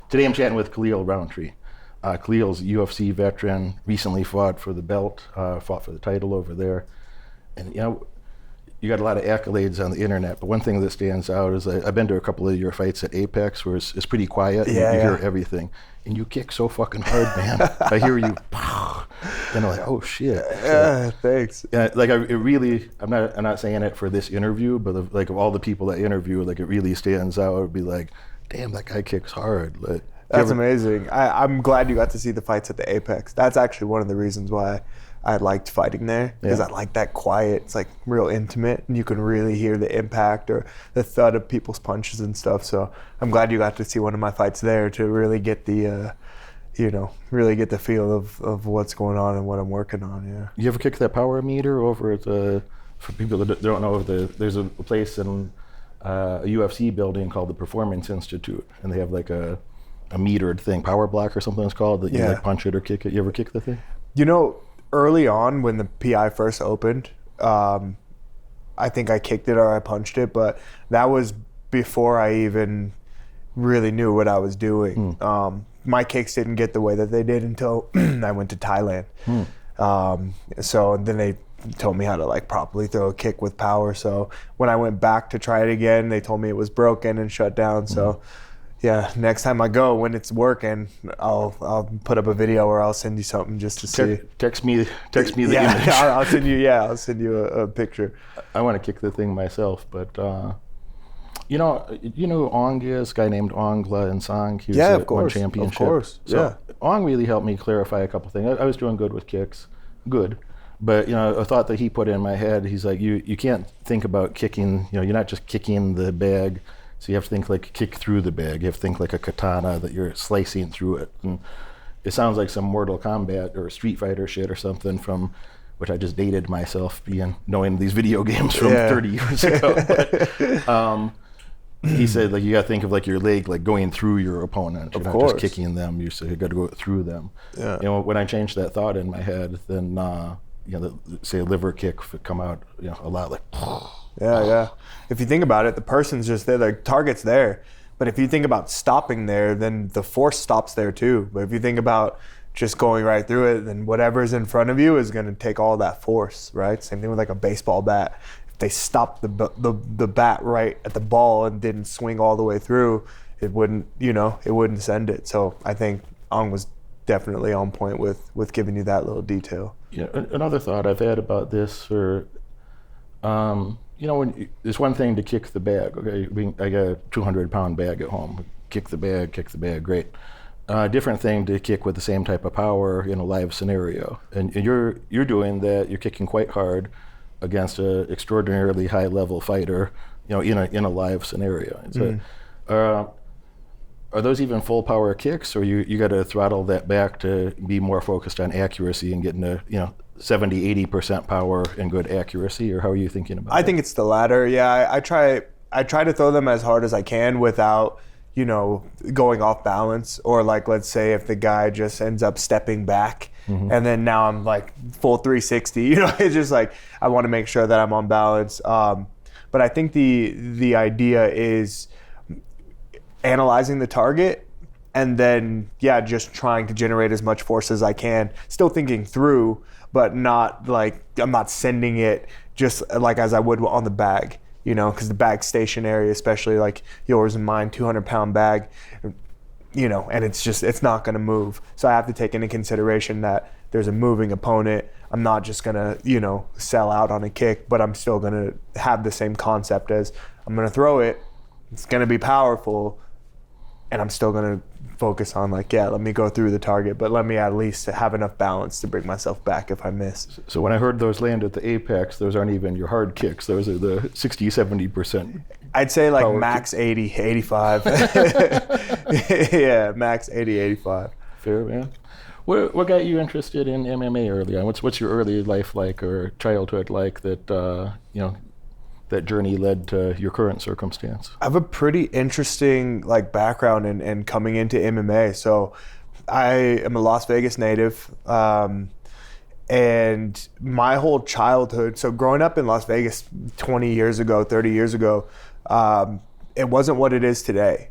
Today I'm chatting with Khalil Rountree. Khalil's a UFC veteran, recently fought for the belt, fought for the title over there. And you got a lot of accolades on the internet, but one thing that stands out is I've been to a couple of your fights at Apex where it's pretty quiet and you hear everything. And you kick so fucking hard, man. I hear you, and I'm like, oh shit. Yeah, thanks. Yeah, like I'm not saying it for this interview, but of all the people that interview, like it really stands out. It'd be like, damn, that guy kicks hard. Like, that's amazing. I'm glad you got to see the fights at the Apex. That's actually one of the reasons why I liked fighting there, because I like that quiet. It's like real intimate, and you can really hear the impact or the thud of people's punches and stuff. So I'm glad you got to see one of my fights there to really get the, really get the feel of what's going on and what I'm working on. Yeah. You ever kick that power meter over at for people that don't know, there's a place in a UFC building called the Performance Institute, and they have like a metered thing, power block or something it's called, that you like punch it or kick it. You ever kick the thing? Early on when the PI first opened, I think I kicked it or I punched it, but that was before I even really knew what I was doing. My kicks didn't get the way that they did until I went to Thailand. So then they told me how to like properly throw a kick with power. So when I went back to try it again, they told me it was broken and shut down. So yeah, next time I go, when it's working, I'll put up a video or I'll send you something just to see. Text me the image. I'll send you a picture. I want to kick the thing myself, but you know who Ong is? A guy named Ong La and Sang. He was of course, one championship. Of course, so Ong really helped me clarify a couple things. I was doing good with kicks, but a thought that he put in my head. He's like, you can't think about kicking. You're not just kicking the bag. So you have to think like kick through the bag. You have to think like a katana that you're slicing through it. And it sounds like some Mortal Kombat or Street Fighter shit or something from, which I just dated myself knowing these video games from 30 years ago. But, he said like you got to think of like your leg like going through your opponent. You're not just kicking them. You got to go through them. Yeah. When I changed that thought in my head, then say a liver kick would come out a lot like. Yeah. If you think about it, the person's just there, the target's there. But if you think about stopping there, then the force stops there too. But if you think about just going right through it, then whatever's in front of you is going to take all that force, right? Same thing with like a baseball bat. If they stopped the bat right at the ball and didn't swing all the way through, it wouldn't send it. So I think Ong was definitely on point with giving you that little detail. Another thought I've had about this, when it's one thing to kick the bag. Okay, I got a 200-pound bag at home. Kick the bag, great. Different thing to kick with the same type of power in a live scenario. And you're doing that. You're kicking quite hard against an extraordinarily high-level fighter. In a live scenario. Are those even full power kicks, or you got to throttle that back to be more focused on accuracy and getting to 70-80% power and good accuracy, or how are you thinking about it? I think it's the latter. Yeah, I try to throw them as hard as I can without going off balance, or like let's say if the guy just ends up stepping back and then now I'm like full 360. It's just like I want to make sure that I'm on balance. But I think the idea is analyzing the target and then just trying to generate as much force as I can, still thinking through, but not like I'm not sending it just like as I would on the bag, because the bag's stationary, especially like yours and mine, 200-pound bag, and it's not going to move. So I have to take into consideration that there's a moving opponent. I'm not just going to, sell out on a kick, but I'm still going to have the same concept as I'm going to throw it. It's going to be powerful, and I'm still going to focus on let me go through the target, but let me at least have enough balance to bring myself back if I miss. So when I heard those land at the Apex, those aren't even your hard kicks. Those are the 60-70%. I'd say like max 80, 85. Yeah, max 80, 85. Fair, man. What got you interested in MMA early on? What's your early life like or childhood like that that journey led to your current circumstance? I have a pretty interesting background in coming into MMA. So I am a Las Vegas native, and my whole childhood, so growing up in Las Vegas 20 years ago, 30 years ago, it wasn't what it is today.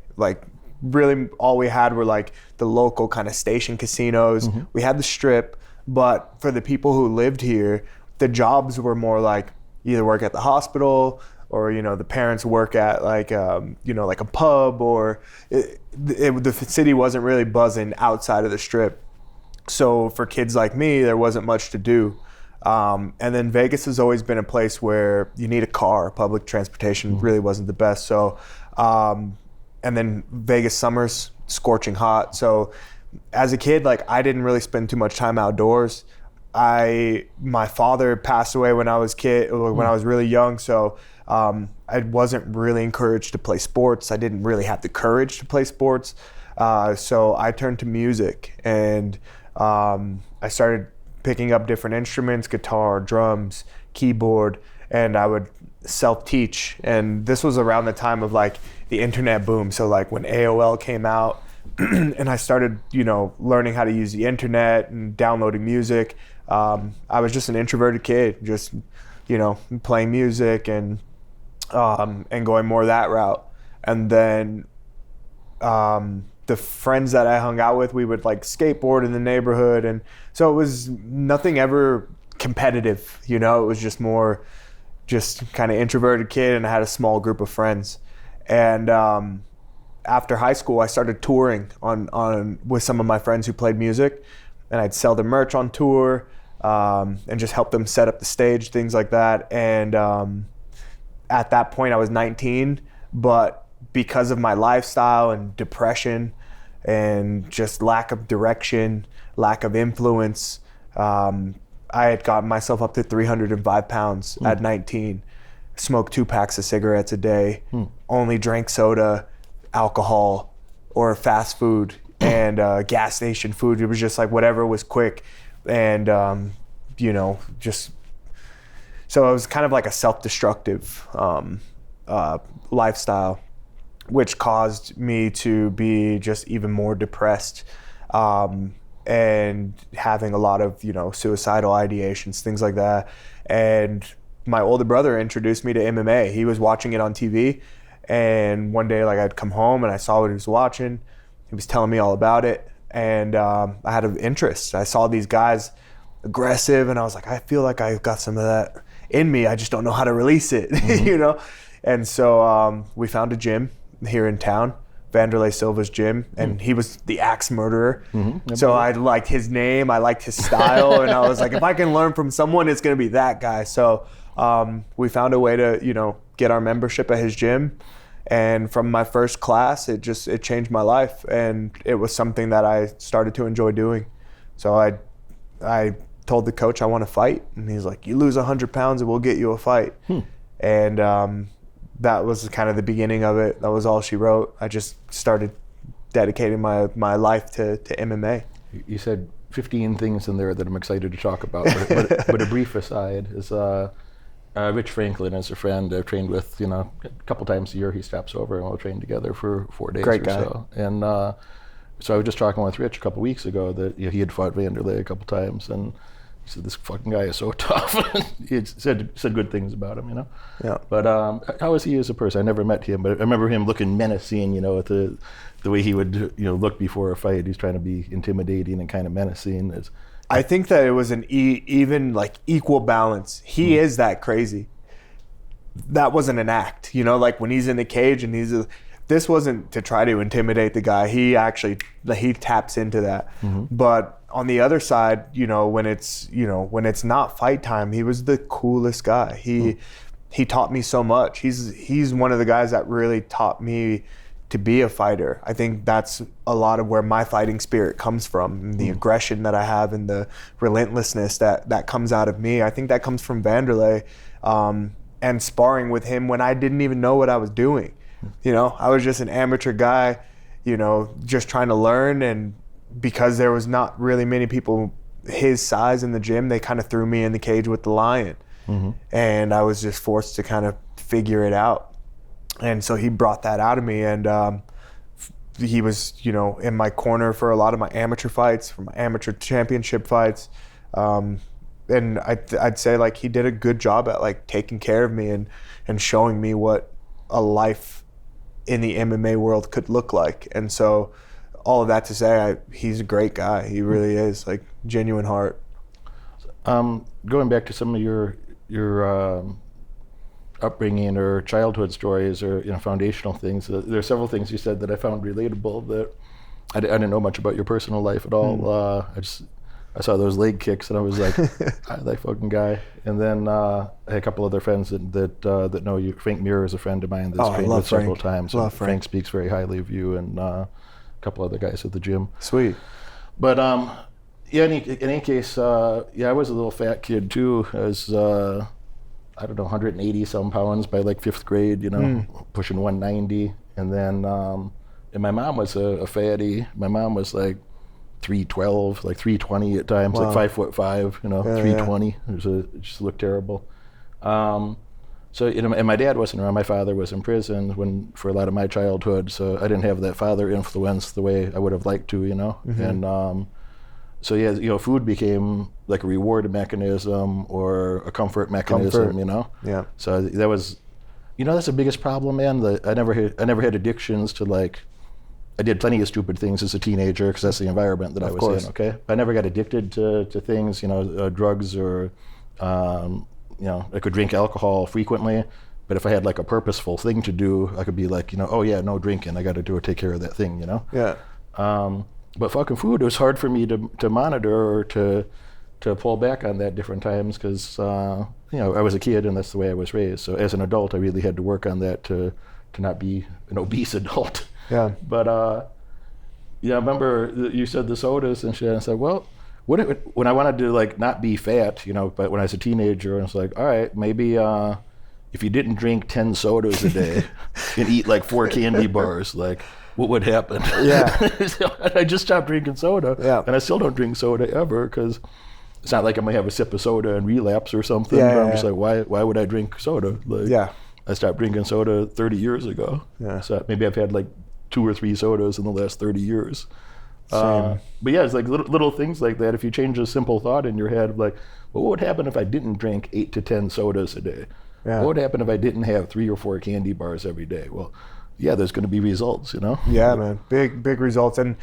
really all we had were like the local kind of station casinos. We had the Strip, but for the people who lived here, the jobs were more like either work at the hospital or, you know, the parents work at like, you know, like a pub, or the city wasn't really buzzing outside of the Strip. So for kids like me, there wasn't much to do. And then Vegas has always been a place where you need a car. Public transportation really wasn't the best. So, and then Vegas summers, scorching hot. So as a kid, like I didn't really spend too much time outdoors. My father passed away when I was when I was really young. So I wasn't really encouraged to play sports. I didn't really have the courage to play sports. So I turned to music, and I started picking up different instruments, guitar, drums, keyboard, and I would self-teach. And this was around the time of like the internet boom. So like when AOL came out and I started, you know, learning how to use the internet and downloading music. I was just an introverted kid, just, you know, playing music and going more that route. And then the friends that I hung out with, we would like skateboard in the neighborhood. And so it was nothing ever competitive, you know, it was just more just kind of introverted kid, and I had a small group of friends. And after high school, I started touring on with some of my friends who played music, and I'd sell their merch on tour and just help them set up the stage, things like that. And at that point, I was 19, but because of my lifestyle and depression and just lack of direction, lack of influence, I had gotten myself up to 305 pounds at 19, smoked 2 packs of cigarettes a day, only drank soda, alcohol, or fast food and gas station food. It was just like whatever was quick. And, you know, just, so it was kind of like a self-destructive lifestyle, which caused me to be just even more depressed and having a lot of, you know, suicidal ideations, things like that. And my older brother introduced me to MMA. He was watching it on TV, and one day, like, I'd come home and I saw what he was watching. He was telling me all about it, and I had an interest. I saw these guys aggressive, and I was like, I feel like I've got some of that in me. I just don't know how to release it, you know? And so we found a gym here in town, Vanderlei Silva's gym, and he was the axe murderer. So I liked his name, I liked his style, and I was like, if I can learn from someone, it's gonna be that guy. So we found a way to, you know, get our membership at his gym. And from my first class, it changed my life, and it was something that I started to enjoy doing. So I told the coach I want to fight, and he's like, you lose 100 pounds and we'll get you a fight. And that was kind of the beginning of it. That was all she wrote. I just started dedicating my life to MMA. You said 15 things in there that I'm excited to talk about, but a brief aside is Rich Franklin is a friend I've trained with, you know, a couple times a year. He stops over and we'll train together for 4 days Great or guy. so. And so I was just talking with Rich a couple weeks ago that, you know, he had fought Vanderlei a couple times, and he said, this fucking guy is so tough. He had said good things about him, you know. Yeah. But how is he as a person? I never met him, but I remember him looking menacing, you know, at the way he would, you know, look before a fight. He's trying to be intimidating and kind of menacing. I think that it was an even like equal balance. He is that crazy. That wasn't an act, you know, like when he's in the cage and this wasn't to try to intimidate the guy. He taps into that. But on the other side, you know, when it's not fight time, he was the coolest guy. He taught me so much. He's one of the guys that really taught me to be a fighter. I think that's a lot of where my fighting spirit comes from, the aggression that I have and the relentlessness that comes out of me. I think that comes from Vanderlei and sparring with him when I didn't even know what I was doing. You know, I was just an amateur guy, you know, just trying to learn, and because there was not really many people his size in the gym, they kind of threw me in the cage with the lion. And I was just forced to kind of figure it out. And so he brought that out of me, and he was, you know, in my corner for a lot of my amateur fights, for my amateur championship fights. And I'd say, like, he did a good job at, like, taking care of me and showing me what a life in the MMA world could look like. And so all of that to say, he's a great guy. He really is, like, genuine heart. Going back to some of your upbringing or childhood stories or foundational things, there are several things you said that I found relatable that I didn't know much about your personal life at all. I saw those leg kicks and I was like, that fucking guy. And then I had a couple other friends that know you. Frank Muir is a friend of mine that's trained with several times. Love Frank speaks very highly of you, and a couple other guys at the gym. Sweet. But yeah, in any case, I was a little fat kid too. I was, 180 some pounds by like 5th grade, pushing 190. And then, and my mom was a fatty. My mom was like 312, like 320 at times, like 5'5", 320. It just looked terrible. So, and my dad wasn't around. My father was in prison for a lot of my childhood, so I didn't have that father influence the way I would have liked to, And so yeah, food became like a reward mechanism or a comfort mechanism, Yeah. So that was, that's the biggest problem, man. I never had addictions to, like, I did plenty of stupid things as a teenager because that's the environment that I was in. Okay, I never got addicted to things, drugs or, I could drink alcohol frequently, but if I had like a purposeful thing to do, I could be like, oh yeah, no drinking. I got to take care of that thing, Yeah. But fucking food, it was hard for me to monitor or to pull back on that different times because, I was a kid and that's the way I was raised. So as an adult, I really had to work on that to not be an obese adult. Yeah. But I remember you said the sodas and shit. And I said, well, when I wanted to like not be fat, but when I was a teenager, I was like, all right, maybe if you didn't drink 10 sodas a day and eat like 4 candy bars, like what would happen? Yeah. So I just stopped drinking soda. Yeah. And I still don't drink soda ever because it's not like I'm gonna have a sip of soda and relapse or something. Yeah, but I'm just like, why would I drink soda? Like, Yeah. I stopped drinking soda 30 years ago. Yeah. So maybe I've had like 2 or 3 sodas in the last 30 years. But yeah, it's like little things like that. If you change a simple thought in your head, like, what would happen if I didn't drink 8 to 10 sodas a day? Yeah. What would happen if I didn't have 3 or 4 candy bars every day? Well, yeah, there's going to be results, Yeah, man, big results. And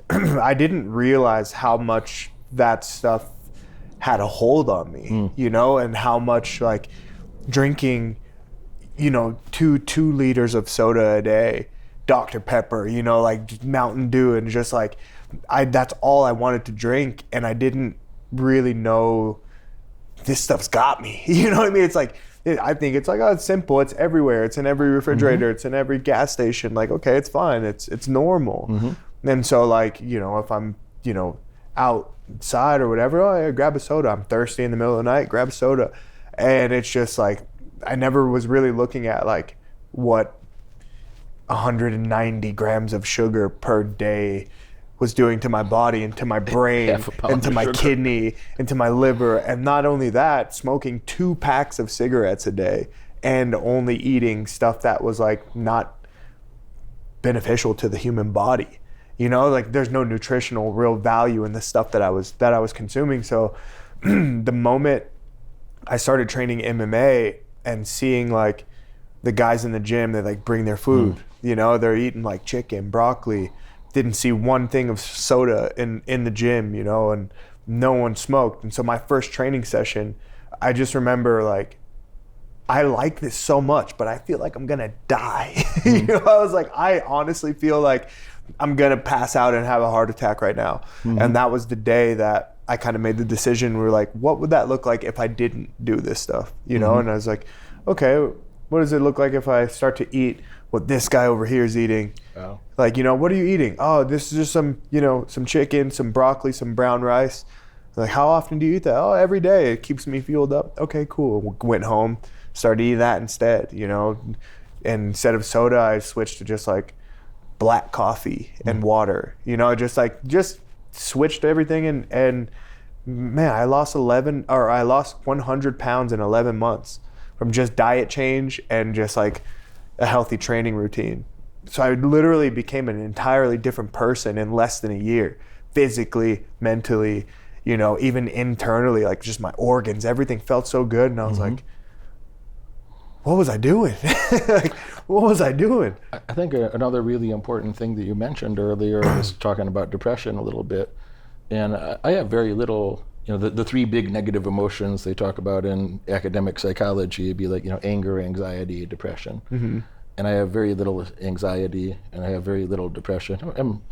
I didn't realize how much that stuff had a hold on me, and how much like drinking, 2 liters of soda a day, Dr. Pepper, like Mountain Dew, and just like that's all I wanted to drink, and I didn't really know this stuff's got me. You know what I mean? It's like I think it's like, oh, it's simple. It's everywhere. It's in every refrigerator. It's in every gas station. Like, okay, it's fine. It's normal. And so like, if I'm, outside or whatever, oh, yeah, grab a soda. I'm thirsty in the middle of the night, grab a soda. And it's just like, I never was really looking at like what 190 grams of sugar per day was doing to my body and to my brain and to my kidney and to my liver. And not only that, smoking 2 packs of cigarettes a day and only eating stuff that was like not beneficial to the human body. Like there's no nutritional real value in the stuff that I was consuming. So the moment I started training MMA and seeing like the guys in the gym, they like bring their food, they're eating like chicken, broccoli, didn't see one thing of soda in the gym, and no one smoked. And so my first training session, I just remember like, I like this so much, but I feel like I'm gonna die. I was like, I honestly feel like I'm gonna pass out and have a heart attack right now. And that was the day that I kind of made the decision. We were like, what would that look like if I didn't do this stuff? And I was like, okay, what does it look like if I start to eat what this guy over here is eating? Wow. Like, what are you eating? Oh, this is just some chicken, some broccoli, some brown rice. Like, how often do you eat that? Oh, every day. It keeps me fueled up. Okay, cool. Went home, started eating that instead, And instead of soda, I switched to just like black coffee and water, just switched everything. And man, I lost 100 pounds in 11 months from just diet change and just like a healthy training routine. So I literally became an entirely different person in less than a year, physically, mentally, even internally, like just my organs, everything felt so good. And I was like, what was I doing? Like, What was I doing? I think another really important thing that you mentioned earlier was talking about depression a little bit. And I have very little, the three big negative emotions they talk about in academic psychology would be like, anger, anxiety, depression. And I have very little anxiety and I have very little depression.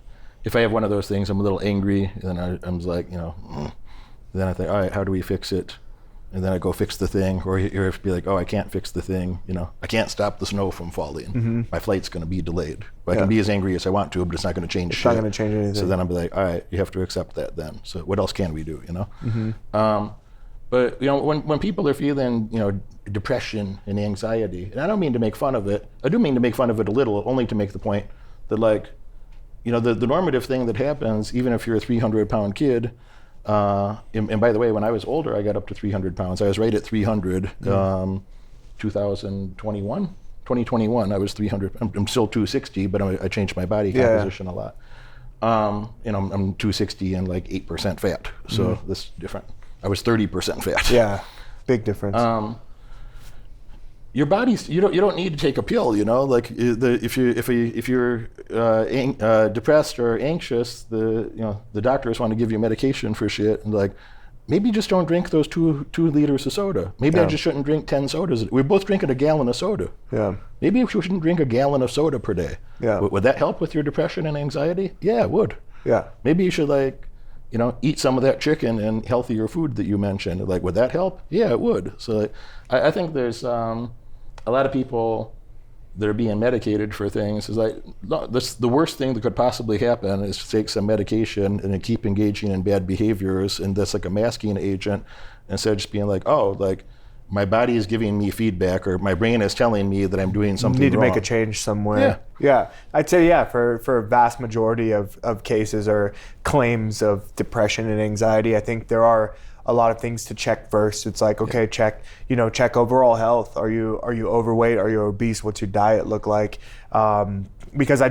If I have one of those things, I'm a little angry, and then I'm like, then I think, all right, how do we fix it? And then I go fix the thing, or you have to be like, oh, I can't fix the thing. I can't stop the snow from falling. My flight's going to be delayed. But I can be as angry as I want to, but it's not going to change shit. It's not going to change anything. So then I'll be like, all right, you have to accept that then. So what else can we do, But, when people are feeling, depression and anxiety, and I don't mean to make fun of it. I do mean to make fun of it a little, only to make the point that, like, the normative thing that happens, even if you're a 300-pound kid, and by the way, when I was older, I got up to 300 pounds. I was right at 300, 2021, I was 300. I'm still 260, but I changed my body composition a lot. I'm 260 and like 8% fat, so that's different. I was 30% fat. Yeah, big difference. Your body's you don't need to take a pill, like if you're depressed or anxious, the doctors want to give you medication for shit, and like maybe just don't drink those two liters of soda. Maybe I just shouldn't drink 10 sodas. We're both drinking a gallon of soda. Yeah. Maybe we shouldn't drink a gallon of soda per day. Yeah. Would that help with your depression and anxiety? Yeah, it would. Yeah. Maybe you should eat some of that chicken and healthier food that you mentioned. Like, would that help? Yeah, it would. So I think there's a lot of people that are being medicated for things. Is like, that's the worst thing that could possibly happen is to take some medication and then keep engaging in bad behaviors, and that's like a masking agent, instead of just being like, oh, like my body is giving me feedback, or my brain is telling me that I'm doing something Need to wrong. make a change somewhere. Yeah. I'd say, for a vast majority of cases or claims of depression and anxiety, I think there are a lot of things to check first. It's like, okay, check overall health. Are you overweight? Are you obese? What's your diet look like? Because I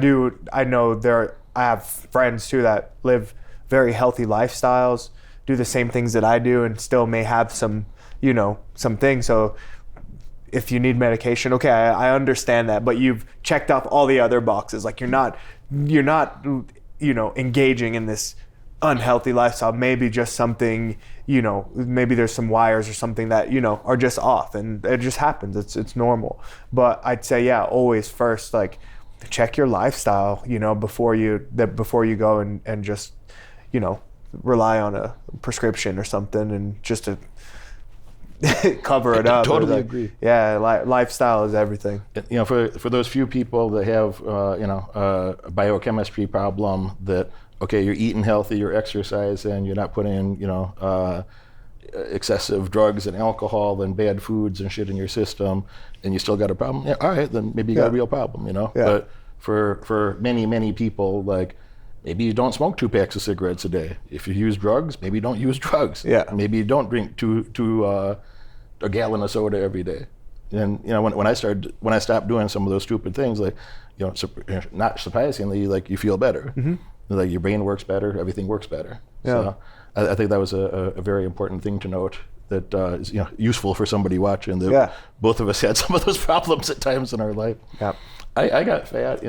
have friends too that live very healthy lifestyles, do the same things that I do, and still may have some things. So if you need medication, okay, I understand that, but you've checked off all the other boxes. Like you're not engaging in this unhealthy lifestyle. Maybe just something, maybe there's some wires or something that, are just off, and it just happens. It's normal. But I'd say, always first, like, check your lifestyle, before you go and just, rely on a prescription or something and just to cover it up. Totally agree. Yeah, lifestyle is everything. For those few people that have, a biochemistry problem that, okay, you're eating healthy, you're exercising, you're not putting in, excessive drugs and alcohol and bad foods and shit in your system, and you still got a problem. Yeah, all right, then maybe you got a real problem, Yeah. But for many, many people, like, maybe you don't smoke 2 packs of cigarettes a day. If you use drugs, maybe don't use drugs. Yeah. Maybe you don't drink a gallon of soda every day. And when I stopped doing some of those stupid things, like, not surprisingly, like, you feel better. Like your brain works better, everything works better. Yeah. So I think that was a very important thing to note that is useful for somebody watching. That both of us had some of those problems at times in our life. Yeah. I got fat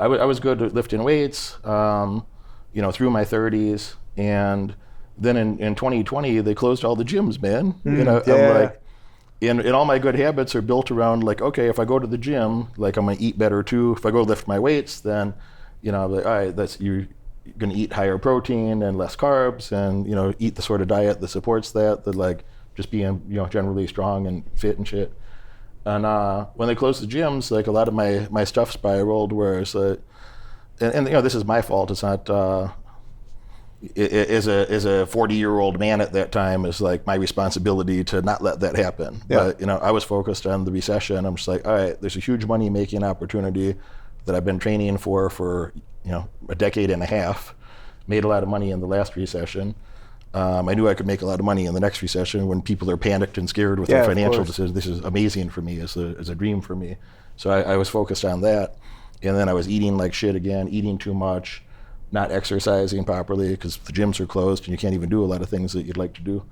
I was good at lifting weights, through my 30s, and then in 2020 they closed all the gyms, man. I'm like, and all my good habits are built around, like, okay, if I go to the gym, like, I'm gonna eat better too. If I go lift my weights, then like, all right, you're gonna eat higher protein and less carbs, and eat the sort of diet that supports that like just being generally strong and fit and shit. And when they closed the gyms, like, a lot of my stuff spiraled, where it's and this is my fault. It's not as a 40-year-old man at that time, is like my responsibility to not let that happen. Yeah. But I was focused on the recession. I'm just like, all right, there's a huge money making opportunity that I've been training for a decade and a half. Made a lot of money in the last recession. I knew I could make a lot of money in the next recession when people are panicked and scared with their financial decisions. This is amazing for me, as a dream for me. So I was focused on that. And then I was eating like shit again, eating too much, not exercising properly because the gyms are closed and you can't even do a lot of things that you'd like to do.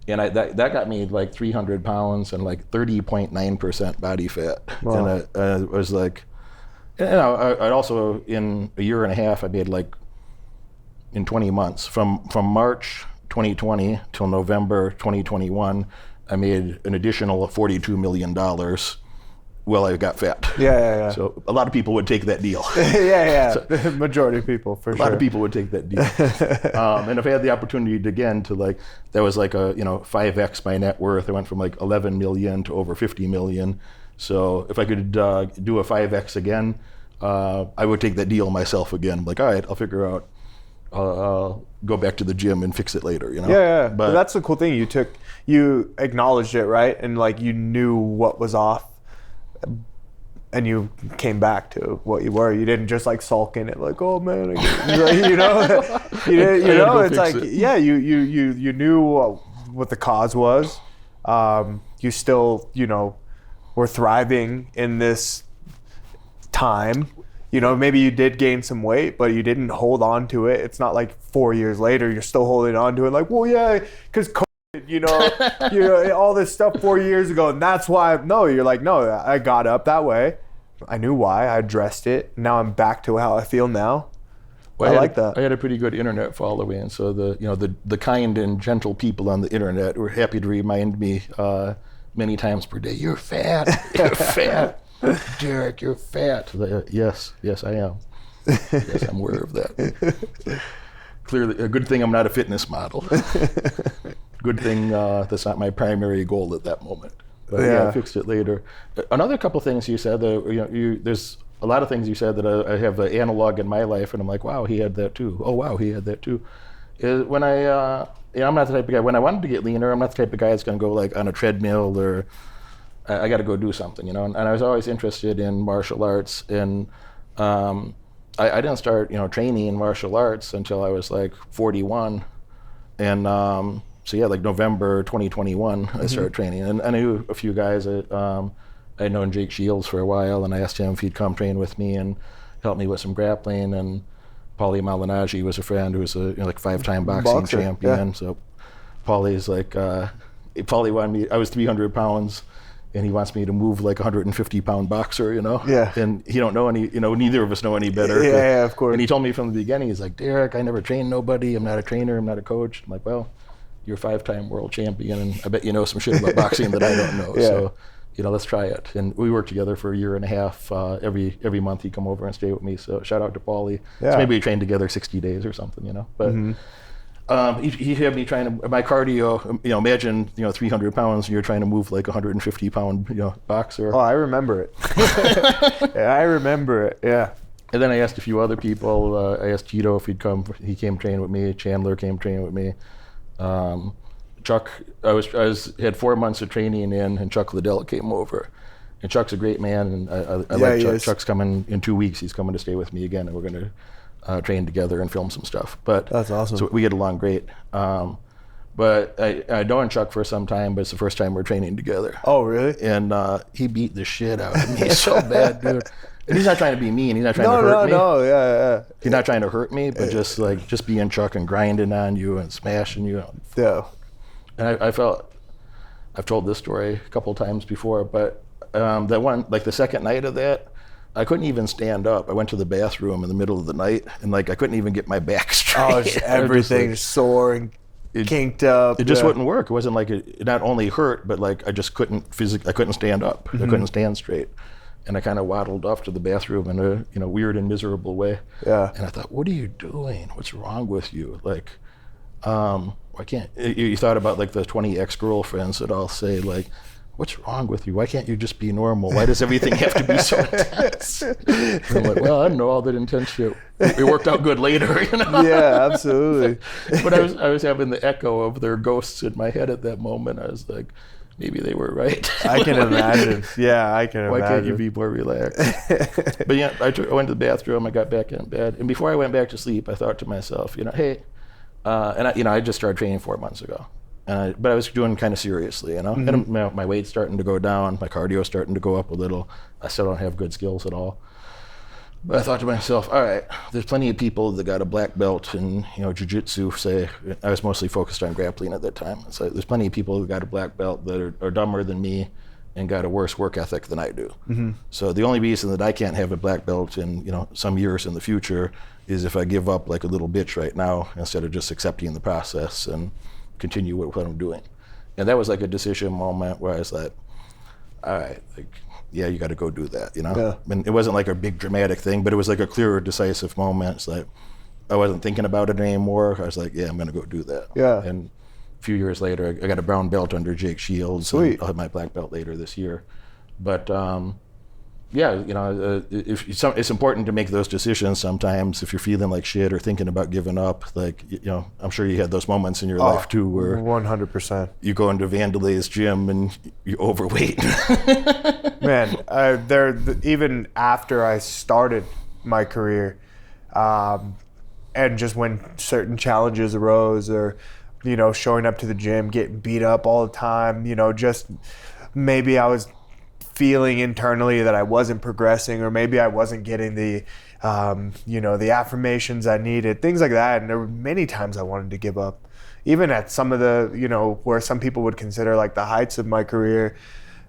And that got me like 300 pounds and like 30.9% body fat. Wow. And I was like, I also, in a year and a half, I made like, in 20 months, from March 2020 till November 2021, I made an additional $42 million. Well, I got fat. Yeah. So a lot of people would take that deal. Yeah. So, majority of people, for sure. A lot of people would take that deal. And if I had the opportunity to, again, to like, that was like a 5x my net worth. I went from like 11 million to over 50 million. So if I could do a 5x again, I would take that deal myself again. I'm like, all right, I'll figure out, I'll go back to the gym and fix it later, Yeah. But that's the cool thing. You acknowledged it, right? And like you knew what was off. And you came back to what you were. You didn't just like sulk in it, like, oh man, it's like, yeah, you knew what the cause was. You still, were thriving in this time. Maybe you did gain some weight, but you didn't hold on to it. It's not like 4 years later you're still holding on to it, like, well, yeah, because. All this stuff 4 years ago, and that's why. No, you're like, no, I got up that way. I knew why. I addressed it. Now I'm back to how I feel now. Well, I like that. I had a pretty good internet following, so the kind and gentle people on the internet were happy to remind me many times per day, "You're fat. You're fat, Derek. You're fat." Yes, I am. Yes, I'm aware of that. Clearly, a good thing I'm not a fitness model. Good thing that's not my primary goal at that moment. But yeah, I fixed it later. Another couple things you said that there's a lot of things you said that I have an analog in my life, and I'm like, wow, he had that too. Oh wow, he had that too. Is when I'm not the type of guy. When I wanted to get leaner, I'm not the type of guy that's going to go like on a treadmill or I got to go do something, And I was always interested in martial arts, and I didn't start training in martial arts until I was like 41, and so yeah, like November 2021, I started training, and I knew a few guys. I'd known Jake Shields for a while, and I asked him if he'd come train with me and help me with some grappling. And Paulie Malignaggi was a friend who was a like 5-time boxing champion. Yeah. So Paulie's like, Paulie wanted me. I was 300 pounds, and he wants me to move like a 150-pound boxer, Yeah. And he don't know any, neither of us know any better. Yeah, of course. And he told me from the beginning, he's like, Derek, I never trained nobody. I'm not a trainer. I'm not a coach. I'm like, well, you're a 5-time world champion, and I bet you know some shit about boxing that I don't know. Yeah. So, let's try it. And we worked together for a year and a half. Every month he'd come over and stay with me. So shout out to Paulie. Yeah. So maybe we trained together 60 days or something, But he had me trying to, my cardio, imagine, 300 pounds and you're trying to move like a 150-pound, boxer. Oh, I remember it. Yeah, I remember it, yeah. And then I asked a few other people. I asked Tito if he'd come. He came train with me. Chandler came train with me. Chuck, I had 4 months of training in, and Chuck Liddell came over. And Chuck's a great man, and I like Chuck. Chuck's coming in 2 weeks. He's coming to stay with me again, and we're going to train together and film some stuff. But that's awesome. So we get along great. But I'd known Chuck for some time, but it's the first time we're training together. Oh, really? And he beat the shit out of me so bad, dude. And he's not trying to be mean. He's not trying to hurt me. No, yeah. He's not trying to hurt me, but just being Chuck and grinding on you and smashing you. Yeah. And I felt, I've told this story a couple of times before, but that one, like the second night of that, I couldn't even stand up. I went to the bathroom in the middle of the night, and like I couldn't even get my back straight. Oh, just everything sore and kinked up. It just wouldn't work. It wasn't like it not only hurt, but like I just couldn't I couldn't stand up. I couldn't stand straight. And I kind of waddled off to the bathroom in a weird and miserable way. Yeah. And I thought, what are you doing? What's wrong with you? Like, why can't you thought about like the 20 ex-girlfriends that all say like, what's wrong with you? Why can't you just be normal? Why does everything have to be so intense? And I'm like, well, I don't know, all that intense shit. It worked out good later, Yeah, absolutely. But I was having the echo of their ghosts in my head at that moment. I was like, maybe they were right. I can imagine. Yeah, I can imagine. Why can't you be more relaxed? But yeah, I went to the bathroom. I got back in bed, and before I went back to sleep, I thought to myself, hey, and I just started training 4 months ago, but I was doing kind of seriously, And my weight's starting to go down, my cardio's starting to go up a little. I still don't have good skills at all. But I thought to myself, all right, there's plenty of people that got a black belt in, jiu-jitsu, say. I was mostly focused on grappling at that time. So there's plenty of people who got a black belt that are dumber than me and got a worse work ethic than I do. Mm-hmm. So the only reason that I can't have a black belt in, some years in the future is if I give up like a little bitch right now instead of just accepting the process and continue with what I'm doing. And that was like a decision moment where I was like, all right, yeah, you got to go do that, Yeah. And it wasn't like a big dramatic thing, but it was like a clearer, decisive moment. It's like I wasn't thinking about it anymore. I was like, yeah, I'm going to go do that. Yeah. And a few years later, I got a brown belt under Jake Shields. Sweet. And I'll have my black belt later this year. But yeah, it's important to make those decisions sometimes if you're feeling like shit or thinking about giving up. Like, I'm sure you had those moments in your life too where 100%. you go into Vanderlei's gym and you're overweight. Man, even after I started my career, and just when certain challenges arose, or showing up to the gym, getting beat up all the time, just maybe I was feeling internally that I wasn't progressing, or maybe I wasn't getting the the affirmations I needed, things like that. And there were many times I wanted to give up, even at some of the where some people would consider like the heights of my career.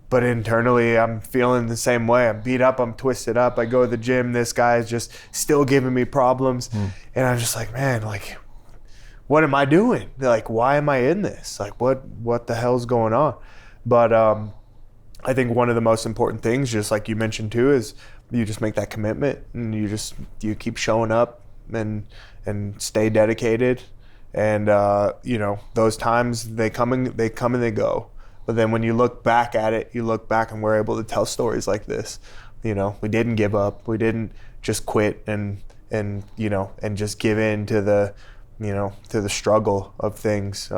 But internally, I'm feeling the same way. I'm beat up, I'm twisted up. I go to the gym, this guy's just still giving me problems. And I'm just like, man, like, what am I doing? Like, why am I in this? Like, what the hell's going on? But I think one of the most important things, just like you mentioned too, is you just make that commitment, and you keep showing up and stay dedicated. And those times they come and they go. But then when you look back at it, and we're able to tell stories like this. We didn't give up. We didn't just quit and just give in to the struggle of things.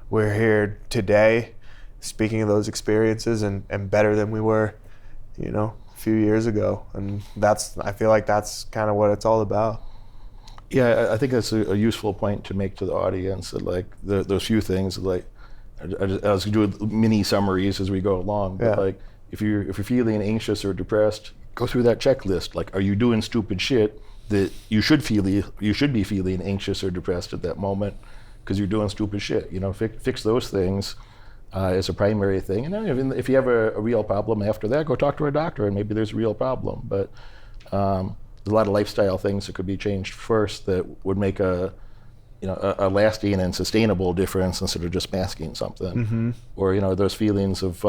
We're here today, speaking of those experiences, and better than we were, a few years ago. And I feel like that's kind of what it's all about. Yeah, I think that's a useful point to make to the audience. That like those few things, like I was doing mini summaries as we go along. But like if you're feeling anxious or depressed, go through that checklist. Like, are you doing stupid shit that you should be feeling anxious or depressed at that moment because you're doing stupid shit? Fix those things as a primary thing. And then if you have a real problem after that, go talk to a doctor, and maybe there's a real problem. But there's a lot of lifestyle things that could be changed first that would make a lasting and sustainable difference instead of just masking something. Mm-hmm. Or those feelings of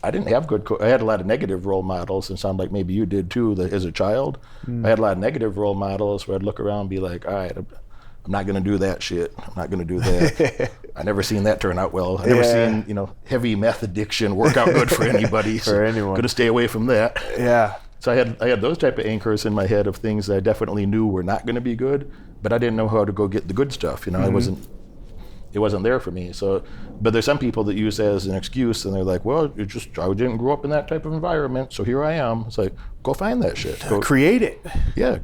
I didn't have I had a lot of negative role models, and sound like maybe you did too. As a child, I had a lot of negative role models where I'd look around and be like, all right, I'm not going to do that shit. I'm not going to do that. I never seen that turn out well. I never seen heavy meth addiction work out good for anybody. For anyone. Got to stay away from that. Yeah. So I had those type of anchors in my head of things that I definitely knew were not going to be good, but I didn't know how to go get the good stuff. Mm-hmm. It wasn't there for me. So, but there's some people that use that as an excuse, and they're like, well, I didn't grow up in that type of environment, so here I am. It's like, go find that shit. Go create it. Yeah.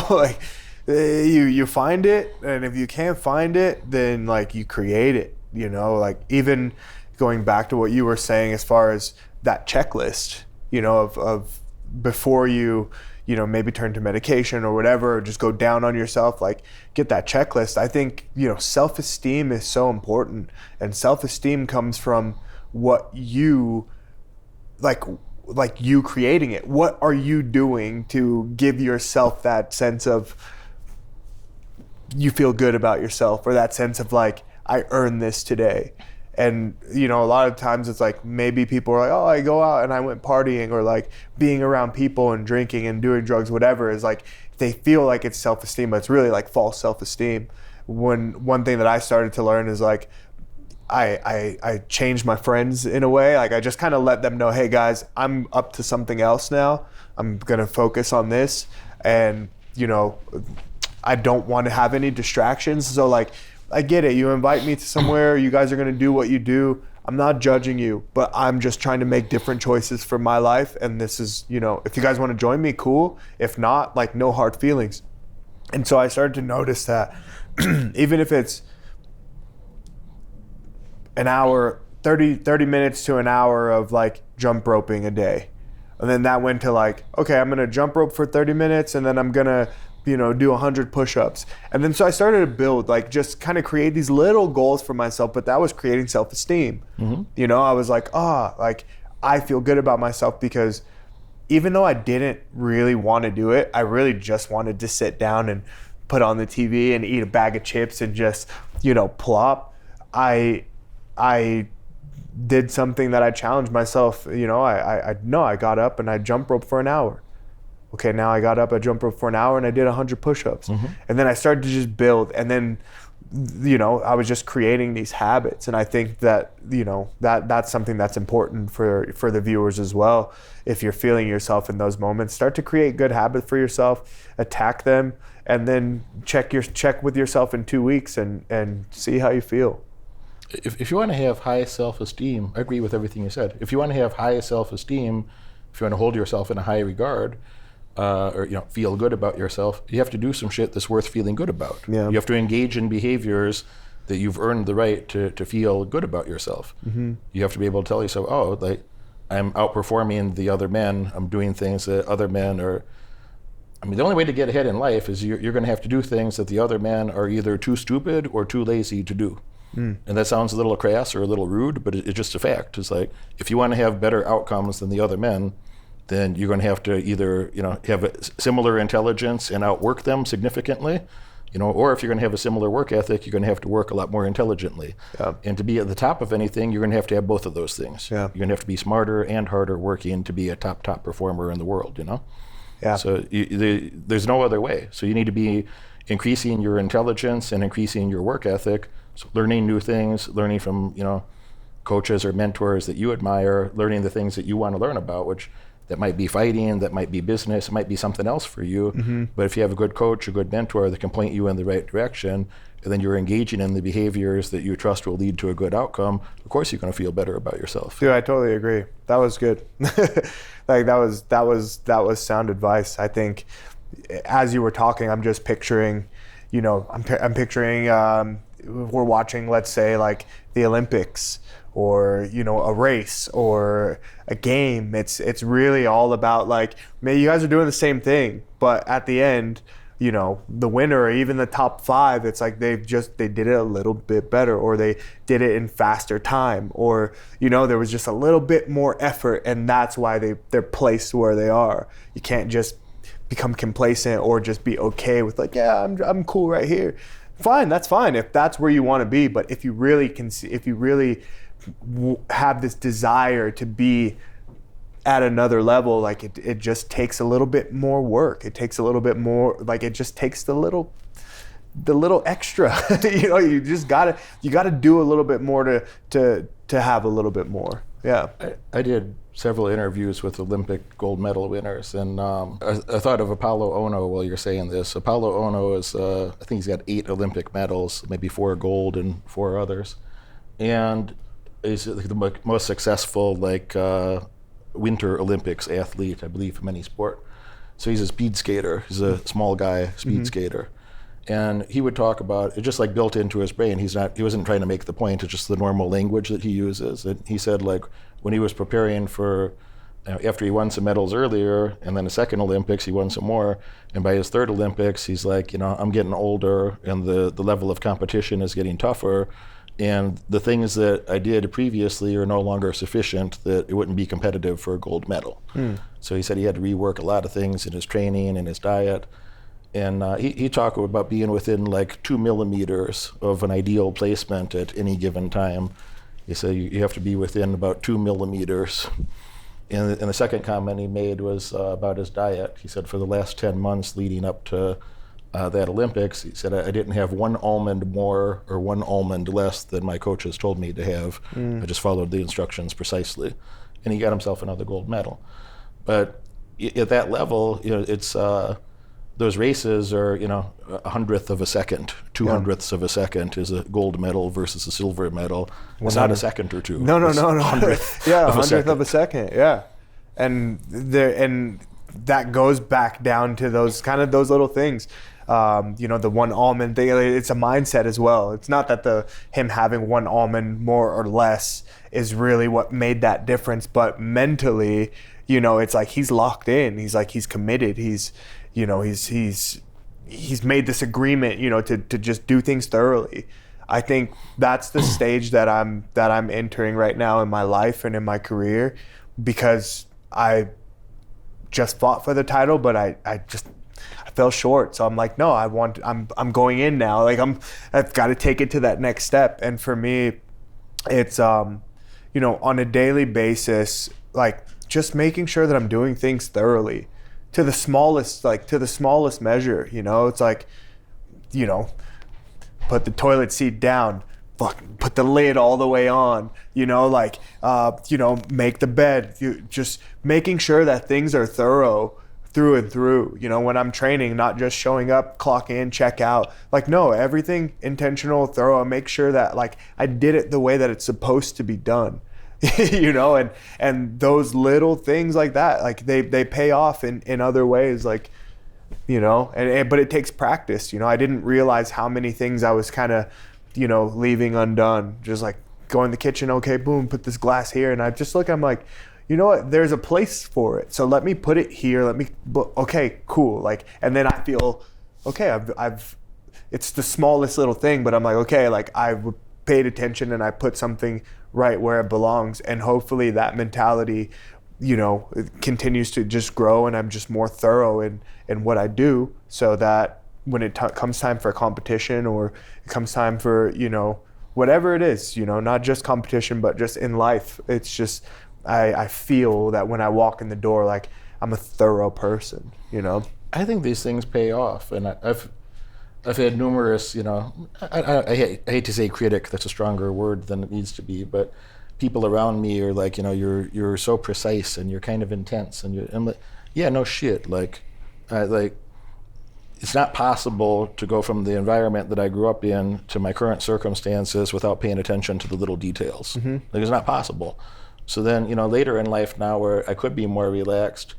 Like you find it, and if you can't find it, then like you create it. Like even going back to what you were saying as far as that checklist, of before you maybe turn to medication or whatever, or just go down on yourself, like get that checklist. I think, self-esteem is so important, and self-esteem comes from what you, like you creating it. What are you doing to give yourself that sense of you feel good about yourself, or that sense of like, I earned this today? And, a lot of times it's like, maybe people are like, oh, I go out and I went partying, or like being around people and drinking and doing drugs, whatever, is like, they feel like it's self-esteem, but it's really like false self-esteem. One thing that I started to learn is like, I changed my friends in a way. Like I just kind of let them know, hey guys, I'm up to something else now. I'm going to focus on this. And, I don't want to have any distractions. So like, I get it. You invite me to somewhere, you guys are going to do what you do. I'm not judging you, but I'm just trying to make different choices for my life. And this is, if you guys want to join me, cool. If not, like, no hard feelings. And so I started to notice that even if it's an hour, 30 minutes to an hour of like jump roping a day, And then that went to like, okay, I'm going to jump rope for 30 minutes and then I'm going to, do 100 push-ups. And then so I started to build, like just kind of create these little goals for myself, but that was creating self-esteem. I was like, like I feel good about myself because even though I didn't really want to do it, I really just wanted to sit down and put on the TV and eat a bag of chips and just, plop. I did something that I challenged myself. I got up and I jump rope for an hour. Okay, now I got up, I jumped rope for an hour and I did 100 push-ups. And then I started to just build, and then, I was just creating these habits. And I think that, that's something that's important for the viewers as well. If you're feeling yourself in those moments, start to create good habits for yourself, attack them, and then check with yourself in 2 weeks and see how you feel. If you want to have high self-esteem, I agree with everything you said. If you want to have high self-esteem, if you want to hold yourself in a high regard, or feel good about yourself, you have to do some shit that's worth feeling good about. Yeah. You have to engage in behaviors that you've earned the right to feel good about yourself. You have to be able to tell yourself, like I'm outperforming the other men. I'm doing things that other men are. I mean, the only way to get ahead in life is you're going to have to do things that the other men are either too stupid or too lazy to do. And that sounds a little crass or a little rude, but it's just a fact. It's like, if you want to have better outcomes than the other men, then you're going to have to either, have a similar intelligence and outwork them significantly, or if you're going to have a similar work ethic, you're going to have to work a lot more intelligently. Yeah. And to be at the top of anything, you're going to have both of those things. Yeah. You're going to have to be smarter and harder working to be a top performer in the world, Yeah. So there's no other way. So you need to be increasing your intelligence and increasing your work ethic, so learning new things, learning from, coaches or mentors that you admire, learning the things that you want to learn about, which that might be fighting, that might be business, it might be something else for you. But if you have a good coach, a good mentor that can point you in the right direction, and then you're engaging in the behaviors that you trust will lead to a good outcome, of course you're going to feel better about yourself. Dude, I totally agree. That was good. Like that was sound advice. I think as you were talking, I'm just picturing, I'm picturing we're watching, let's say, like the Olympics, or a race or a game. It's really all about like, man, you guys are doing the same thing, but at the end, the winner or even the top 5, it's like they did it a little bit better, or they did it in faster time, or there was just a little bit more effort, and that's why they're placed where they are. You can't just become complacent or just be okay with like, yeah, I'm cool right here. Fine, that's fine if that's where you want to be, but if you really have this desire to be at another level, like it just takes a little bit more work. It takes a little bit more, like it just takes the little extra. You just gotta do a little bit more to have a little bit more. Yeah. I did several interviews with Olympic gold medal winners, and I thought of Apollo Ono while you're saying this. Apollo Ono is, I think he's got 8 Olympic medals, maybe 4 gold and 4 others, and he's the most successful Winter Olympics athlete, I believe, from any sport. So he's a speed skater. He's a small guy, speed skater. And he would talk about it, just like built into his brain. He wasn't trying to make the point. It's just the normal language that he uses. And he said, like, when he was preparing for, after he won some medals earlier, and then the second Olympics, he won some more. And by his third Olympics, he's like, I'm getting older, and the level of competition is getting tougher. And the things that I did previously are no longer sufficient that it wouldn't be competitive for a gold medal. So he said he had to rework a lot of things in his training and his diet. And he talked about being within like 2 millimeters of an ideal placement at any given time. He said you have to be within about 2 millimeters. And the second comment he made was about his diet. He said for the last 10 months leading up to that Olympics, he said I didn't have 1 almond more or 1 almond less than my coaches told me to have. I just followed the instructions precisely. And he got himself another gold medal. But at that level, it's those races are, 100th of a second, 200ths of a second is a gold medal versus a silver medal. It's not a second or two. No. 100th yeah, of a 100th second. of a second. Yeah, and that goes back down to those little things. The one almond thing, it's a mindset as well. It's not that him having one almond more or less is really what made that difference, but mentally, it's like he's locked in. He's like, he's committed. He's made this agreement, to just do things thoroughly. I think that's the stage that I'm entering right now in my life and in my career, because I just fought for the title, but I fell short. So I'm like, no, I'm going in now. Like I've got to take it to that next step. And for me, it's on a daily basis, like just making sure that I'm doing things thoroughly to the smallest measure. It's like, put the toilet seat down, fucking put the lid all the way on, make the bed, just making sure that things are thorough through and through. When I'm training, not just showing up, clock in, check out. Like, no, everything intentional, thorough. Make sure that like I did it the way that it's supposed to be done. And those little things like that, like they pay off in other ways, like, but it takes practice. I didn't realize how many things I was kind of, leaving undone. Just like go in the kitchen, okay, boom, put this glass here. And I just look, I'm like, you know what, there's a place for it. So let me put it here. Okay, cool. Like, and then I feel, okay, it's the smallest little thing, but I'm like, okay, like I've paid attention and I put something right where it belongs. And hopefully that mentality, it continues to just grow, and I'm just more thorough in what I do, so that when it comes time for competition, or it comes time for, whatever it is, not just competition, but just in life, it's just, I feel that when I walk in the door, like I'm a thorough person, I think these things pay off, and I've had numerous, I hate to say critic, that's a stronger word than it needs to be, but people around me are like, you're so precise and you're kind of intense, and I'm like, yeah, no shit, like it's not possible to go from the environment that I grew up in to my current circumstances without paying attention to the little details. Mm-hmm. Like, it's not possible. So then, later in life now, where I could be more relaxed,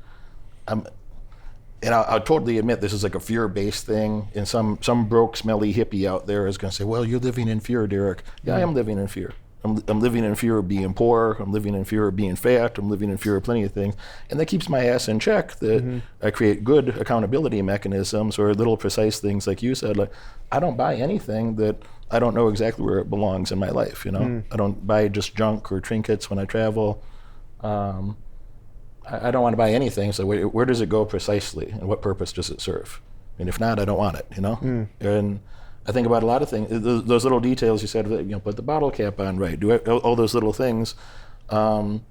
I'll totally admit this is like a fear-based thing, and some broke, smelly hippie out there is going to say, well, you're living in fear, Derek. Yeah, I am living in fear. I'm living in fear of being poor. I'm living in fear of being fat. I'm living in fear of plenty of things. And that keeps my ass in check, that mm-hmm. I create good accountability mechanisms, or little precise things like you said. Like, I don't buy anything that I don't know exactly where it belongs in my life, I don't buy just junk or trinkets when I travel. I don't want to buy anything. So where does it go precisely, and what purpose does it serve? And if not, I don't want it, And I think about a lot of things, those little details you said, put the bottle cap on right, do all those little things. My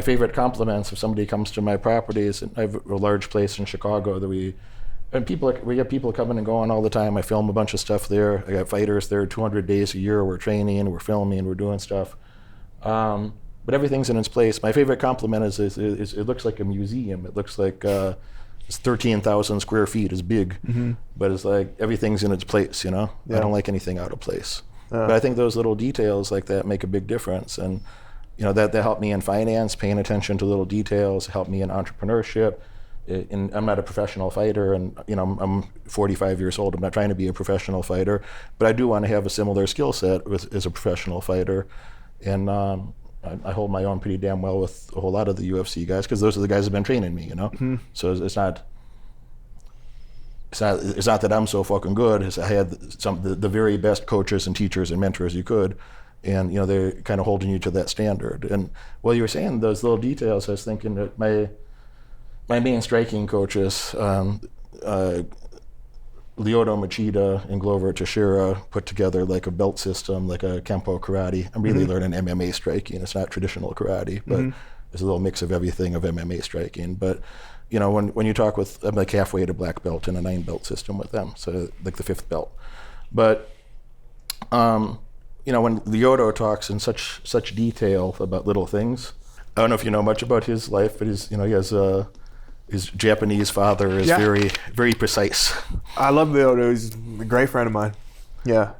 favorite compliments, if somebody comes to my properties, and I have a large place in Chicago that we get people coming and going all the time. I film a bunch of stuff there. I got fighters there 200 days a year. We're training, we're filming, we're doing stuff. But everything's in its place. My favorite compliment is it looks like a museum. It looks like it's 13,000 square feet, is big, mm-hmm. but it's like everything's in its place, Yeah. I don't like anything out of place. But I think those little details like that make a big difference, and that helped me in finance, paying attention to little details, helped me in entrepreneurship. And I'm not a professional fighter, and I'm 45 years old. I'm not trying to be a professional fighter, but I do want to have a similar skill set as a professional fighter, and I hold my own pretty damn well with a whole lot of the UFC guys, because those are the guys who've been training me, Mm-hmm. So it's not that I'm so fucking good. I had the very best coaches and teachers and mentors you could, and they're kind of holding you to that standard. And while you were saying those little details, I was thinking that my main striking coaches, Lyoto Machida and Glover Teixeira, put together like a belt system, like a Kempo karate. I'm really mm-hmm. learning MMA striking. It's not traditional karate, but mm-hmm. there's a little mix of everything of MMA striking. But when you talk with, I'm like halfway to black belt in a 9-belt system with them, so like the 5th belt. But when Lyoto talks in such detail about little things, I don't know if you know much about his life, but he has his Japanese father is very, very precise. I love Lyoto. He's a great friend of mine. Yeah.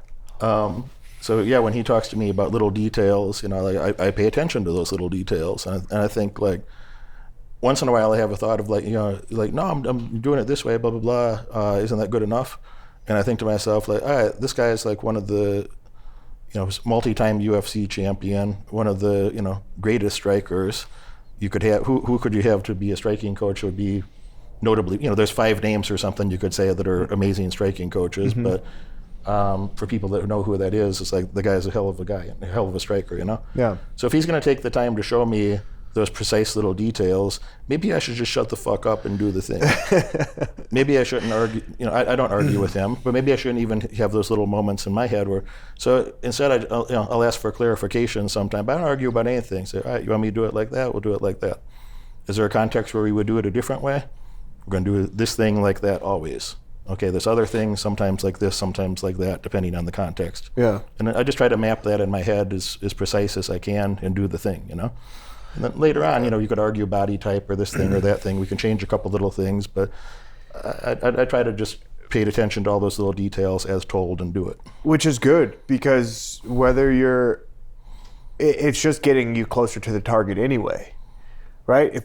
So when he talks to me about little details, I pay attention to those little details, and I think like once in a while I have a thought of like, like, no, I'm doing it this way, blah, blah, blah. Isn't that good enough? And I think to myself, like, all right, this guy is like one of the, multi-time UFC champion, one of the, greatest strikers you could have. Who could you have to be a striking coach? Would be notably, there's 5 names or something you could say that are amazing striking coaches, but for people that know who that is, it's like the guy's a hell of a guy, a hell of a striker, Yeah. So if he's going to take the time to show me those precise little details, maybe I should just shut the fuck up and do the thing. Maybe I shouldn't argue. I don't argue with him, but maybe I shouldn't even have those little moments in my head where. So instead, I'll ask for clarification sometime. But I don't argue about anything. Say, all right, you want me to do it like that? We'll do it like that. Is there a context where we would do it a different way? We're going to do this thing like that always. Okay, this other thing sometimes like this, sometimes like that, depending on the context. Yeah. And I just try to map that in my head as precise as I can and do the thing, And then later on, you could argue body type or this thing or that thing. We can change a couple little things, but I try to just pay attention to all those little details as told and do it. Which is good, because it's just getting you closer to the target anyway, right?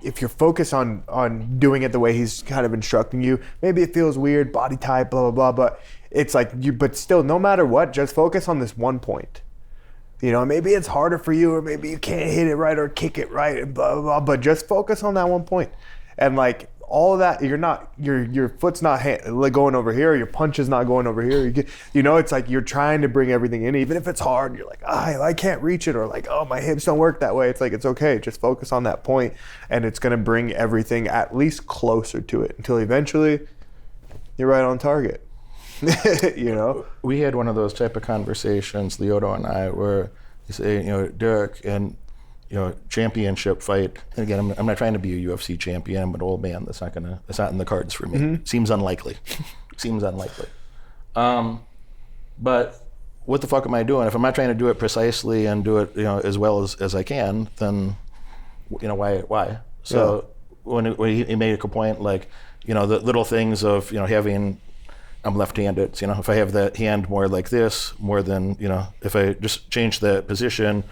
If you're focused on doing it the way he's kind of instructing you, maybe it feels weird, body type, blah, blah, blah, but it's like but still, no matter what, just focus on this one point. Maybe it's harder for you, or maybe you can't hit it right or kick it right, and blah, blah, blah, but just focus on that one point. And like all of that, your foot's not going over here, your punch is not going over here. It's like you're trying to bring everything in, even if it's hard. You're like, I can't reach it, or like, oh, my hips don't work that way. It's like, it's okay. Just focus on that point, and it's going to bring everything at least closer to it until eventually you're right on target. We had one of those type of conversations, Lyoto and I, where you say, Derek, and championship fight. And again, I'm not trying to be a UFC champion. I'm an old man. That's not in the cards for me. Mm-hmm. Seems unlikely. But what the fuck am I doing? If I'm not trying to do it precisely and do it, as well as I can, then, why? So when he made a point, like, the little things of, having. I'm left-handed. If I have that hand more like this, more than, if I just change that position,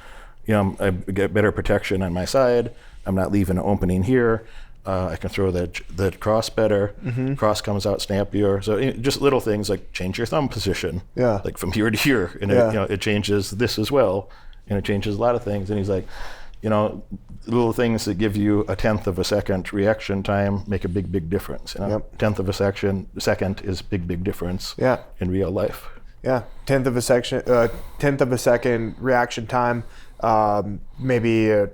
I get better protection on my side. I'm not leaving an opening here. I can throw that cross better. Mm-hmm. Cross comes out snappier. So just little things like change your thumb position. Yeah. Like from here to here, and it changes this as well, and it changes a lot of things. And he's like, little things that give you a 1/10 of a second reaction time make a big difference. 1/10 of a second is big difference. In real life. 1/10 of a second reaction time, maybe 1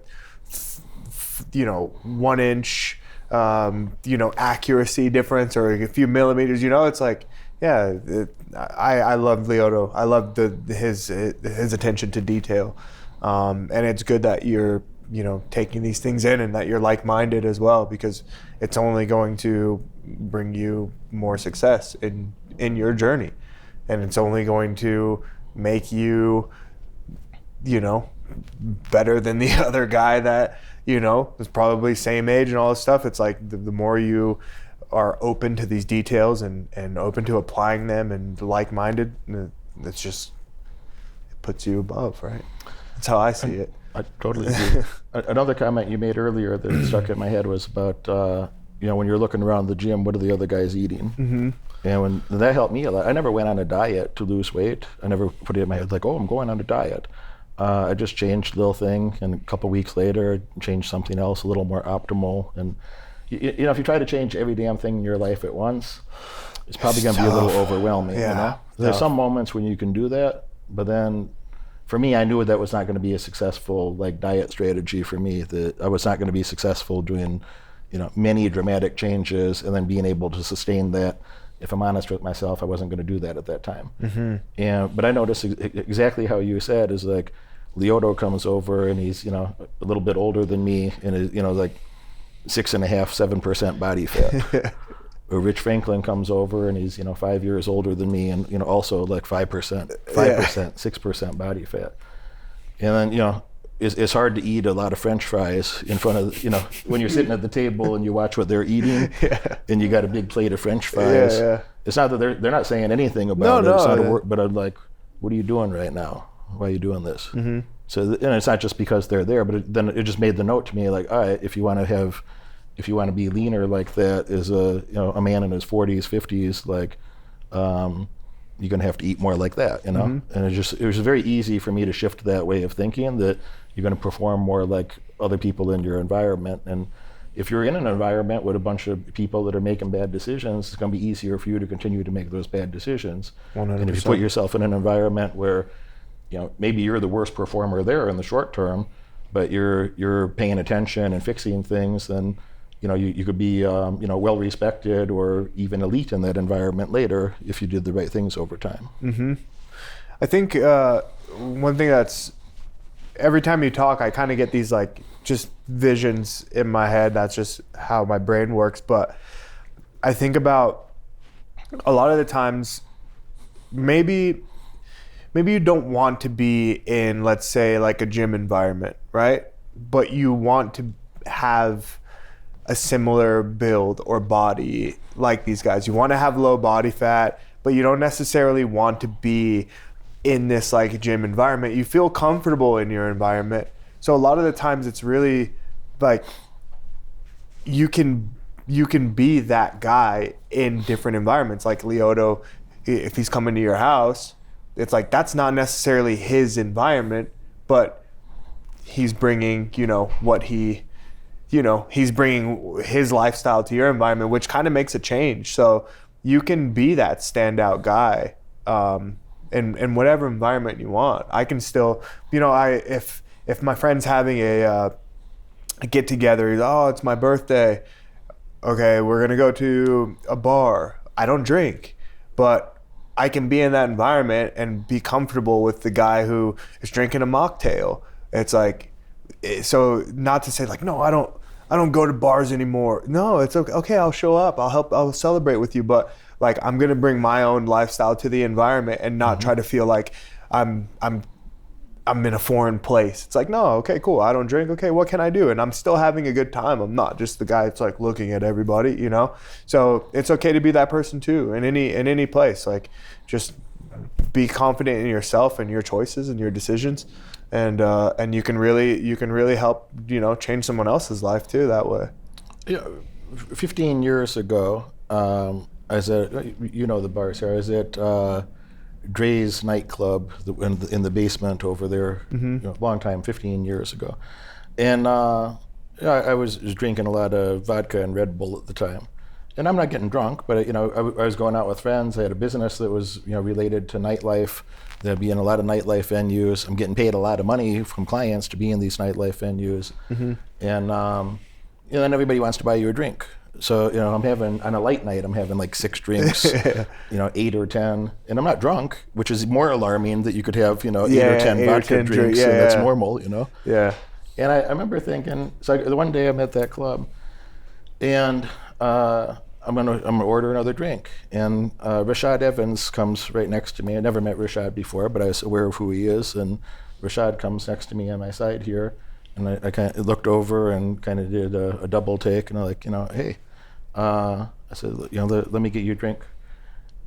inch, accuracy difference, or a few millimeters. It's like, I love Lyoto. I love his attention to detail. And it's good that you're, taking these things in, and that you're like-minded as well, because it's only going to bring you more success in your journey. And it's only going to make you, better than the other guy that, is probably same age and all this stuff. It's like the more you are open to these details and open to applying them and like-minded, it's just, it puts you above, right? That's how I see it. I totally agree. Another comment you made earlier that stuck in my head was about, when you're looking around the gym, what are the other guys eating? Mm-hmm. And that helped me a lot. I never went on a diet to lose weight. I never put it in my head like, I'm going on a diet. I just changed a little thing, and a couple weeks later, changed something else a little more optimal. And if you try to change every damn thing in your life at once, it's probably going to be a little overwhelming. There's some moments when you can do that, but then for me, I knew that was not going to be a successful diet strategy for me. That I was not going to be successful doing, many dramatic changes and then being able to sustain that. If I'm honest with myself, I wasn't going to do that at that time. Mm-hmm. But I noticed exactly how you said is like, Lyoto comes over and he's a little bit older than me and is 6.5%, 7% body fat. Or Rich Franklin comes over and he's 5 years older than me and also 5%, 6% body fat. And then it's hard to eat a lot of French fries in front of when you're sitting at the table and you watch what they're eating and you got a big plate of French fries. It's not that they're not saying anything about it. But I'm like, what are you doing right now? Why are you doing this? Mm-hmm. So and it's not just because they're there, but then it just made the note to me like, all right, if you want to be leaner like that as a man in his 40s, 50s, like you're gonna have to eat more like that, And it was very easy for me to shift that way of thinking, that you're gonna perform more like other people in your environment. And if you're in an environment with a bunch of people that are making bad decisions, it's gonna be easier for you to continue to make those bad decisions. 100%. And if you put yourself in an environment where maybe you're the worst performer there in the short term, but you're paying attention and fixing things, then you could be well respected or even elite in that environment later if you did the right things over time. Mm-hmm. I think one thing that's, every time you talk, I kind of get these like just visions in my head. That's just how my brain works. But I think about a lot of the times, maybe you don't want to be in, let's say, like a gym environment, right? But you want to have a similar build or body like these guys. You want to have low body fat, but you don't necessarily want to be in this like gym environment. You feel comfortable in your environment. So a lot of the times it's really like you can be that guy in different environments. Like Lyoto, if he's coming to your house, it's like that's not necessarily his environment, but he's bringing, he's bringing his lifestyle to your environment, which kind of makes a change. So you can be that standout guy in whatever environment you want. I can still, if my friend's having a get together, it's my birthday. Okay, we're gonna go to a bar. I don't drink, but I can be in that environment and be comfortable with the guy who is drinking a mocktail. It's like, so not to say like, no, I don't go to bars anymore. No, it's okay. Okay, I'll show up. I'll celebrate with you. But like, I'm gonna bring my own lifestyle to the environment and not try to feel like I'm in a foreign place. It's like, no, okay, cool. I don't drink. Okay, what can I do? And I'm still having a good time. I'm not just the guy that's like looking at everybody, So it's okay to be that person too in any place. Like, just be confident in yourself and your choices and your decisions, and you can really help change someone else's life too that way. Yeah, 15 years ago, I was at the bars here. I was at Dre's nightclub in the basement over there, long time, 15 years ago. And I was drinking a lot of vodka and Red Bull at the time. And I'm not getting drunk, but I was going out with friends. I had a business that was related to nightlife. There'd be in a lot of nightlife venues. I'm getting paid a lot of money from clients to be in these nightlife venues. And then everybody wants to buy you a drink. So, I'm having, on a light night, I'm having like 6 drinks, 8 or 10, and I'm not drunk, which is more alarming that you could have, 8 or 10 vodka drinks, and that's normal, Yeah. And I remember thinking, so one day I'm at that club, and I'm gonna order another drink, and Rashad Evans comes right next to me. I never met Rashad before, but I was aware of who he is, and Rashad comes next to me on my side here. And I kind of looked over and kind of did a double take, and I'm like, hey, I said, let me get you a drink.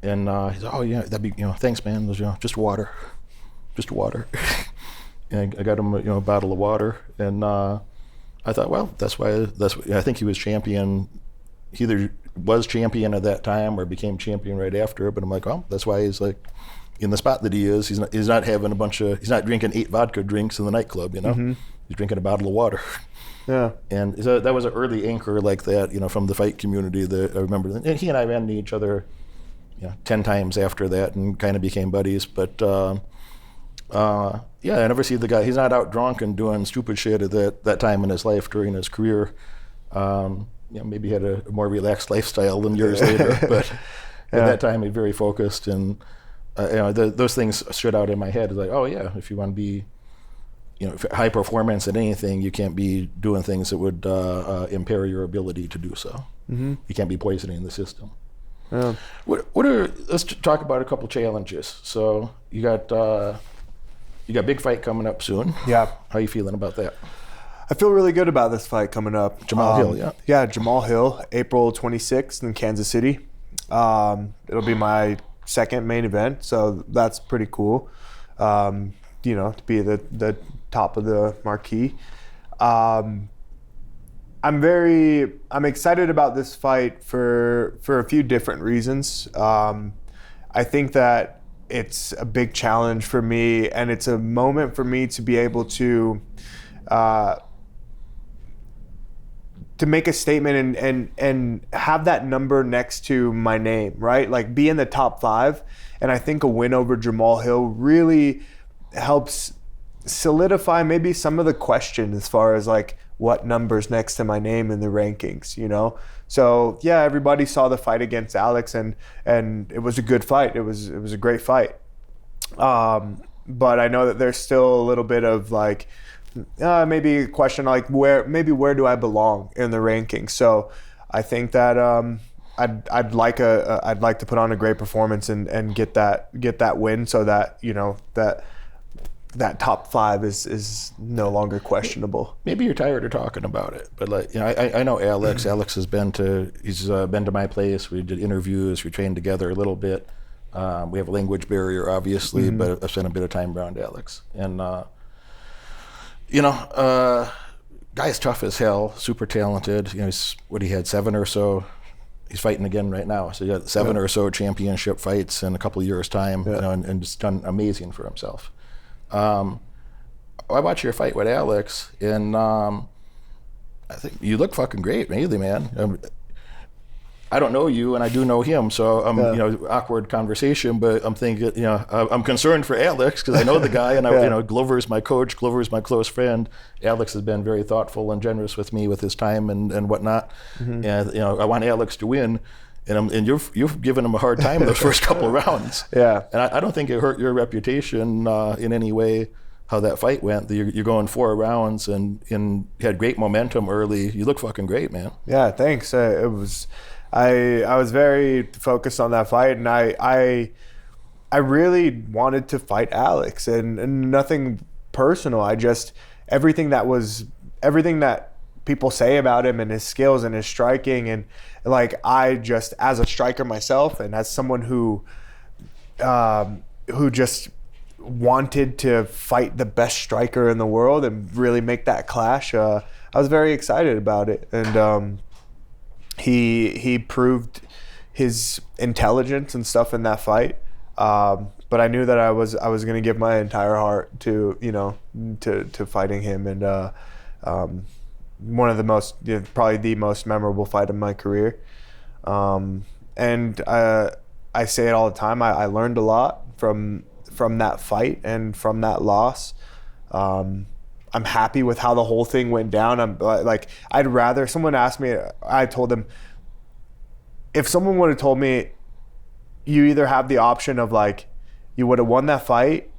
And he said, oh yeah, that'd be, thanks, man. It was, just water. And I got him, a bottle of water. And I thought, well, I think he was champion. He either was champion at that time or became champion right after. But I'm like, oh, that's why he's like in the spot that he is. He's not having he's not drinking 8 vodka drinks in the nightclub, He's drinking a bottle of water. Yeah. And so that was an early anchor like that, from the fight community that I remember. And he and I ran into each other 10 times after that and kind of became buddies. But I never see the guy. He's not out drunk and doing stupid shit at that time in his life during his career. Maybe he had a more relaxed lifestyle than years later. But at that time, he was very focused. And those things stood out in my head. Like, oh yeah, if you want to be high performance at anything, you can't be doing things that would impair your ability to do so. You can't be poisoning the system. Yeah. Let's talk about a couple challenges. So you got big fight coming up soon. Yeah. How are you feeling about that? I feel really good about this fight coming up. Jamahal Hill, yeah. Yeah, Jamahal Hill, April 26th in Kansas City. It'll be my second main event, so that's pretty cool. To be the top of the marquee. I'm excited about this fight for a few different reasons. I think that it's a big challenge for me, and it's a moment for me to be able to make a statement and have that number next to my name, right? Like be in the top 5. And I think a win over Jamahal Hill really helps solidify maybe some of the question as far as like what number's next to my name in the rankings, you know? So yeah, everybody saw the fight against Alex, and it was a good fight. It was a great fight. But I know that there's still a little bit of like, maybe a question like where do I belong in the rankings? So I think that I'd like to put on a great performance and get that win, so that you know that top 5 is no longer questionable. Maybe you're tired of talking about it, but like, you know, I know Alex. Alex has been to my place. We did interviews. We trained together a little bit. We have a language barrier, obviously, but I've spent a bit of time around Alex, and you know, guy's tough as hell, super talented. You know, he had 7 or so. He's fighting again right now. So he got 7 or so championship fights in a couple of years' time, you know, and just done amazing for himself. I watched your fight with Alex, and I think you look fucking great, really, man. I don't know you, and I do know him, so you know, awkward conversation. But I'm thinking, you know, I'm concerned for Alex because I know the guy, and you know, Glover's my coach, Glover's my close friend. Alex has been very thoughtful and generous with me with his time and whatnot. And you know, I want Alex to win, and you've given him a hard time those first couple of rounds. Yeah, and I don't think it hurt your reputation in any way. How that fight went, you're going 4 rounds and you had great momentum early. You look fucking great, man. Yeah, thanks. It was. I was very focused on that fight, and I really wanted to fight Alex, and nothing personal. I just everything that people say about him and his skills and his striking, and like I just, as a striker myself and as someone who just wanted to fight the best striker in the world and really make that clash, I was very excited about it, and he proved his intelligence and stuff in that fight, but I knew that I was going to give my entire heart to, you know, to fighting him, and one of the most, you know, probably the most memorable fight of my career, and I say it all the time. I learned a lot from that fight and from that loss. I'm happy with how the whole thing went down. I'm like, I'd rather, someone asked me, I told them, if someone would have told me, you either have the option of like, you would have won that fight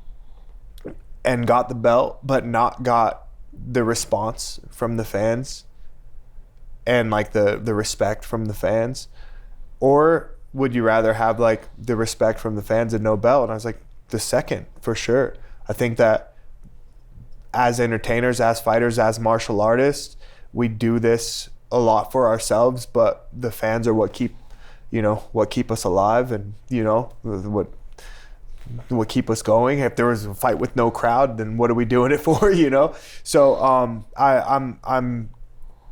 and got the belt, but not got the response from the fans and like the respect from the fans, or would you rather have like the respect from the fans and no belt? And I was like, the second, for sure. I think that as entertainers, as fighters, as martial artists, we do this a lot for ourselves, but the fans are what keep us alive, and you know what keep us going. If there was a fight with no crowd, then what are we doing it for? You know. So I'm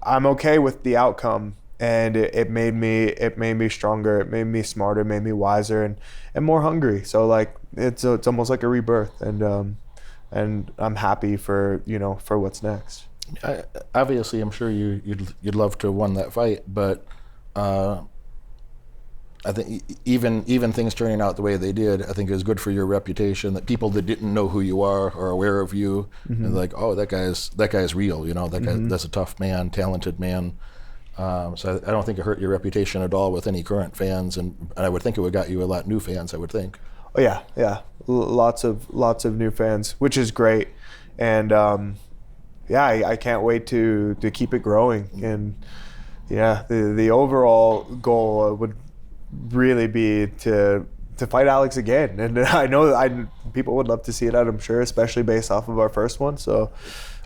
okay with the outcome, and it made me stronger. It made me smarter. Made me wiser and more hungry. So like it's almost like a rebirth, and I'm happy for what's next. Obviously, I'm sure you'd love to have won that fight, but I think even things turning out the way they did, I think it was good for your reputation, that people that didn't know who you are aware of you, and like, oh, that guy's real, you know, that guy, that's a tough man, talented man. So I don't think it hurt your reputation at all with any current fans, and I would think it would got you a lot new fans, I would think. Oh yeah, lots of new fans, which is great, and I can't wait to keep it growing, and yeah, the overall goal would really be to fight Alex again, and I know people would love to see it out, I'm sure, especially based off of our first one. So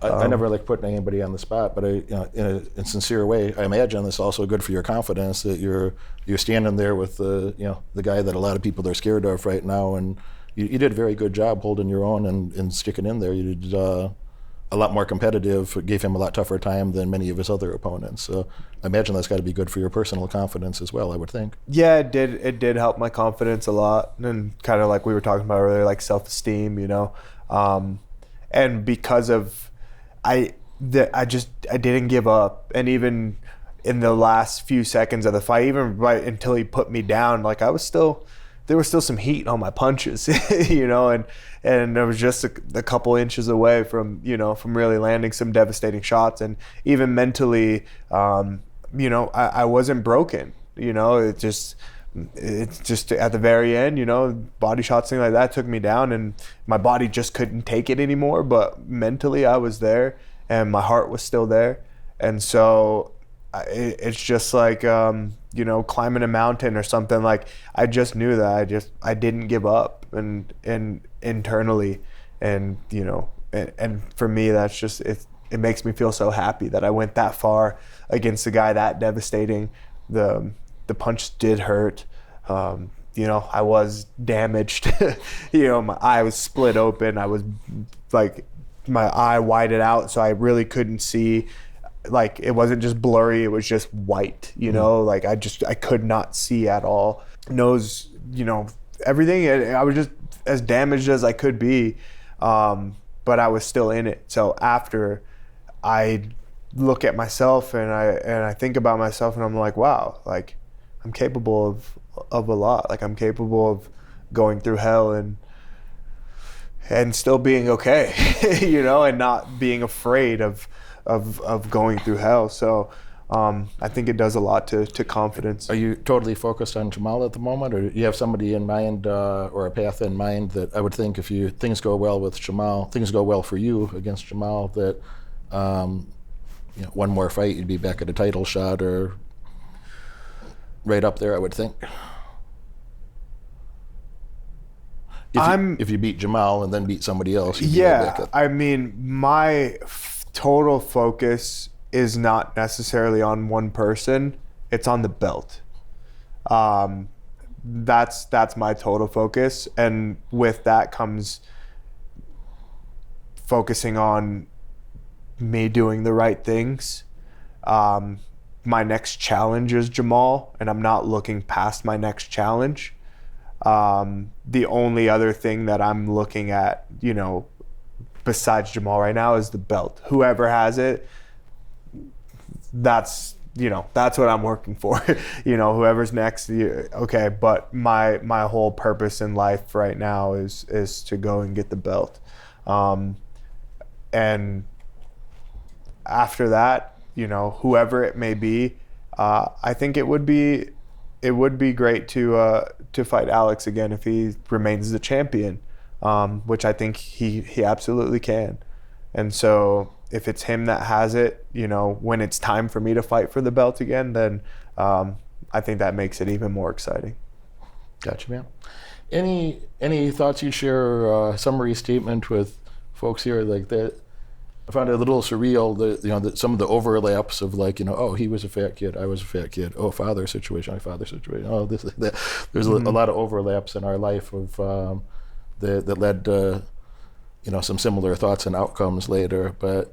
I never like putting anybody on the spot, but in a sincere way, I imagine this is also good for your confidence that you're standing there with the guy that a lot of people are scared of right now, and you did a very good job holding your own and sticking in there. You did a lot more competitive. It gave him a lot tougher time than many of his other opponents. So I imagine that's got to be good for your personal confidence as well, I would think. Yeah, it did help my confidence a lot, and kind of like we were talking about earlier, like self-esteem, and because of I didn't give up, and even in the last few seconds of the fight, even right until he put me down, like there was still some heat on my punches, and I was just a couple inches away from really landing some devastating shots. And even mentally, I wasn't broken. It's just at the very end, body shots, things like that took me down, and my body just couldn't take it anymore. But mentally, I was there, and my heart was still there. And so it's just like, climbing a mountain or something. Like, I just knew that I didn't give up, and internally, and for me, that's just, it makes me feel so happy that I went that far against a guy that devastating. The punch did hurt. I was damaged. My eye was split open. I was like, my eye widened out, so I really couldn't see. Like, it wasn't just blurry, it was just white, like I could not see at all. Nose, everything. I was just as damaged as I could be, but I was still in it. So after, I look at myself and I think about myself, and I'm like, wow, like, I'm capable of a lot. Like, I'm capable of going through hell and still being okay, and not being afraid of going through hell. So I think it does a lot to confidence. Are you totally focused on Jamahal at the moment, or do you have somebody in mind or a path in mind that I would think if things go well with Jamahal, things go well for you against Jamahal, that one more fight you'd be back at a title shot or right up there, I would think. If you beat Jamahal and then beat somebody else, you'd be right back at. I mean, my total focus is not necessarily on one person, it's on the belt. That's my total focus, and with that comes focusing on me doing the right things. My next challenge is Jamahal, and I'm not looking past my next challenge. The only other thing that I'm looking at, besides Jamahal right now, is the belt. Whoever has it, that's what I'm working for. Whoever's next, okay. But my whole purpose in life right now is to go and get the belt. And after that, whoever it may be, I think it would be great to fight Alex again if he remains the champion, which I think he absolutely can. And so if it's him that has it, when it's time for me to fight for the belt again, then I think that makes it even more exciting. Gotcha, man. Any thoughts you'd share, summary statement with folks here like that? I found it a little surreal that some of the overlaps of oh, he was a fat kid, I was a fat kid, oh, father situation, oh, this, that. There's a lot of overlaps in our life of that led to some similar thoughts and outcomes later. But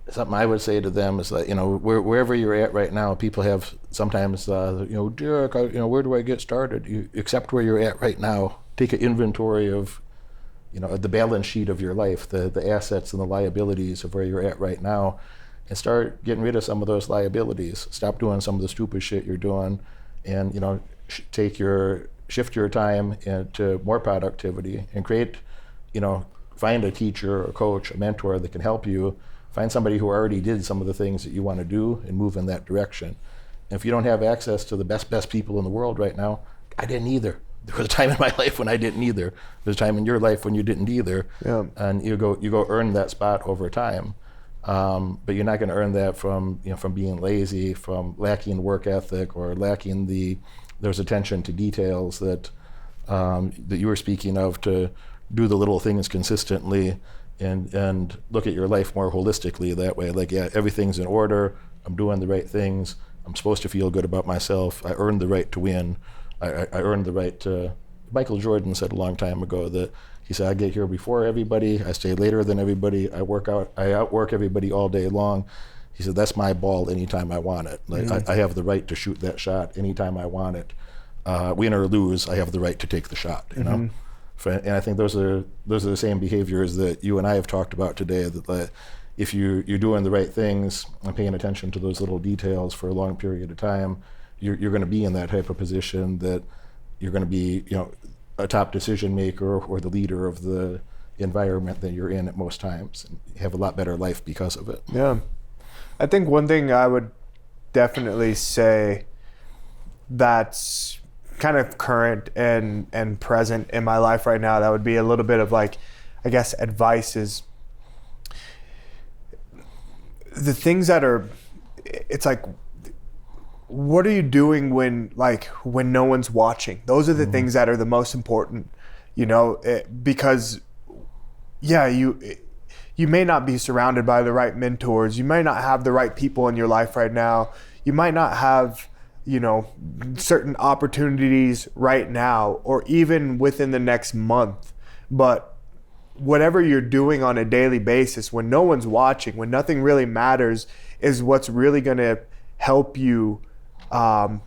something I would say to them is that wherever you're at right now, people have sometimes Derek, where do I get started? You accept where you're at right now. Take an inventory of the balance sheet of your life, the assets and the liabilities of where you're at right now, and start getting rid of some of those liabilities. Stop doing some of the stupid shit you're doing, and shift your time into more productivity, and find a teacher, a coach, a mentor that can help you. Find somebody who already did some of the things that you want to do and move in that direction. And if you don't have access to the best people in the world right now, I didn't either. There was a time in my life when I didn't either. There's a time in your life when you didn't either. Yeah. And you go earn that spot over time. But you're not going to earn that from being lazy, from lacking work ethic, or lacking there's attention to details that you were speaking of, to do the little things consistently and look at your life more holistically that way. Like, yeah, everything's in order. I'm doing the right things. I'm supposed to feel good about myself. I earned the right to win. I earned the right to. Michael Jordan said a long time ago that He said, I get here before everybody, I stay later than everybody, I outwork everybody all day long. He said, that's my ball anytime I want it. Like, I have the right to shoot that shot anytime I want it. Win or lose, I have the right to take the shot, you know? And I think those are the same behaviors that you and I have talked about today, that if you're doing the right things and paying attention to those little details for a long period of time, you're going to be in that type of position that you're going to be, you know, a top decision maker or the leader of the environment that you're in at most times, and you have a lot better life because of it. Yeah. I think one thing I would definitely say that's kind of current and present in my life right now, that would be a little bit of like, I guess, advice, is the things that are, it's like, what are you doing when no one's watching? Those are the things that are the most important, you know, because yeah, you may not be surrounded by the right mentors. You might not have the right people in your life right now. You might not have, you know, certain opportunities right now or even within the next month. But whatever you're doing on a daily basis, when no one's watching, when nothing really matters, is what's really going to help you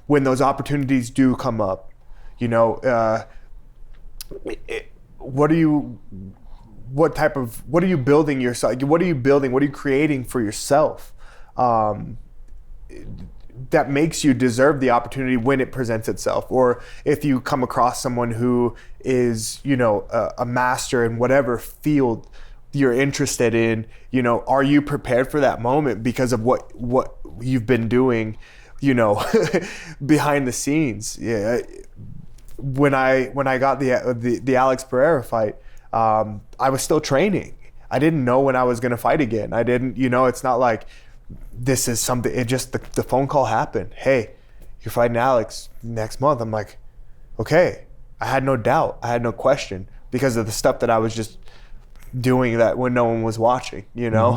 when those opportunities do come up. You know, what are you building yourself? What are you building? What are you creating for yourself that makes you deserve the opportunity when it presents itself? Or if you come across someone who is, you know, a master in whatever field you're interested in, you know, are you prepared for that moment because of what you've been doing, you know, behind the scenes? Yeah. When I got the Alex Pereira fight, I was still training. I didn't know when I was going to fight again. I didn't, you know, it's not like this is something, it just, the phone call happened. Hey, you're fighting Alex next month. I'm like, okay. I had no doubt. I had no question because of the stuff that I was just doing that when no one was watching, you know.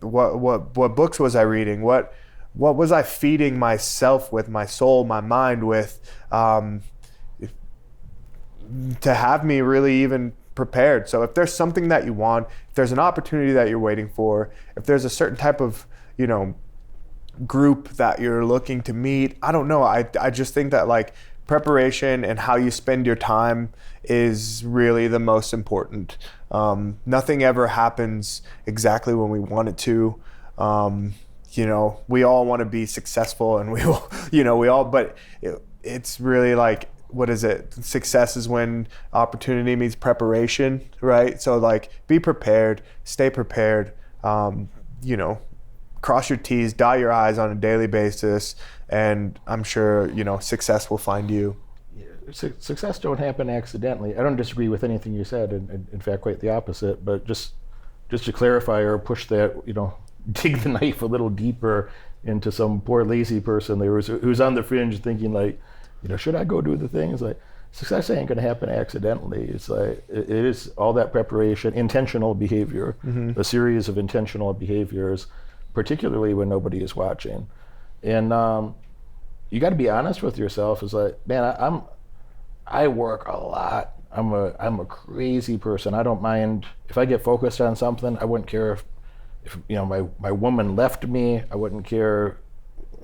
What books was I reading? What was I feeding myself with, my soul, my mind with, to have me really even prepared? So if there's something that you want, if there's an opportunity that you're waiting for, if there's a certain type of, you know, group that you're looking to meet, I don't know. I just think that like preparation and how you spend your time is really the most important. Nothing ever happens exactly when we want it to. You know, we all want to be successful, and we all, you know, but it's really like, what is it? Success is when opportunity meets preparation, right? So like, be prepared, stay prepared, you know, cross your T's, dot your I's on a daily basis, and I'm sure, you know, success will find you. Success don't happen accidentally. I don't disagree with anything you said, and in fact, quite the opposite. But just to clarify or push that, you know, dig the knife a little deeper into some poor lazy person who's on the fringe thinking like, you know, should I go do the thing? It's like, success ain't going to happen accidentally. It's like, it is all that preparation, intentional behavior, a series of intentional behaviors, particularly when nobody is watching. And you got to be honest with yourself. It's like, man, I work a lot. I'm a crazy person. I don't mind if I get focused on something. I wouldn't care if you know, my woman left me. I wouldn't care,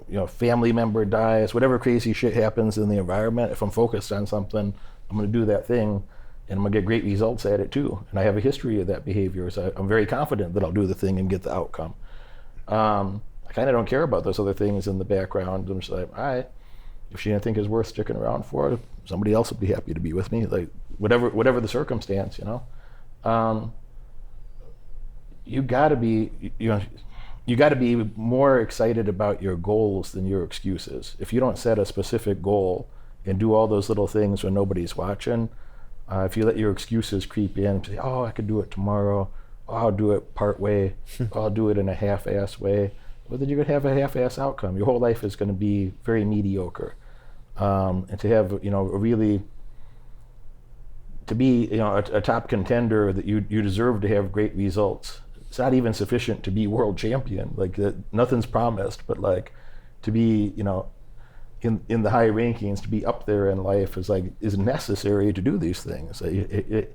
you know, family member dies, whatever crazy shit happens in the environment. If I'm focused on something, I'm going to do that thing, and I'm going to get great results at it too. And I have a history of that behavior, so I'm very confident that I'll do the thing and get the outcome. I kind of don't care about those other things in the background. I'm just like, all right, if she didn't think it's worth sticking around for, somebody else would be happy to be with me. Like whatever the circumstance, you know. You got to be, you know, you got to be more excited about your goals than your excuses. If you don't set a specific goal and do all those little things when nobody's watching, if you let your excuses creep in and say, oh, I could do it tomorrow, oh, I'll do it part way, oh, I'll do it in a half-ass way, well, then you're going to have a half-ass outcome. Your whole life is going to be very mediocre. And to have, you know, to be, you know, a top contender, that you deserve to have great results. It's not even sufficient to be world champion. Like, nothing's promised, but like, to be, you know, in the high rankings, to be up there in life is necessary to do these things.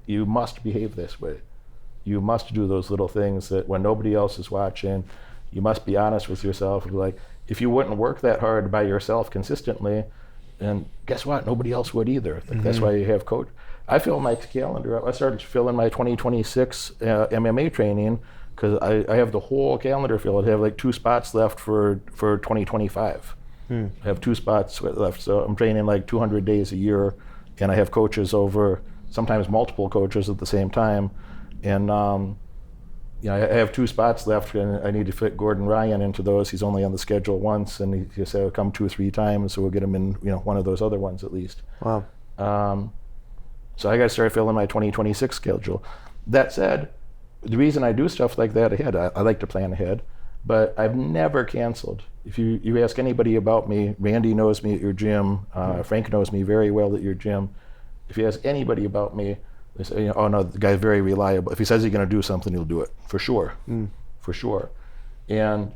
You must behave this way. You must do those little things that when nobody else is watching, you must be honest with yourself. Like, if you wouldn't work that hard by yourself consistently, and guess what? Nobody else would either. Like, that's why you have coach. I fill my calendar up. I started filling my 2026 MMA training because I have the whole calendar filled. I have like 2 spots left for 2025. I have 2 spots left, so I'm training like 200 days a year, and I have coaches over, sometimes multiple coaches at the same time, and I have 2 spots left, and I need to fit Gordon Ryan into those. He's only on the schedule once, and he said he'll come 2 or 3 times, so we'll get him in one of those other ones at least. Wow. So I got to start filling my 2026 schedule. That said, the reason I do stuff like that ahead, I like to plan ahead, but I've never canceled. If you ask anybody about me, Randy knows me at your gym, Frank knows me very well at your gym. If you ask anybody about me, they say, oh no, the guy's very reliable. If he says he's going to do something, he'll do it, for sure, for sure. And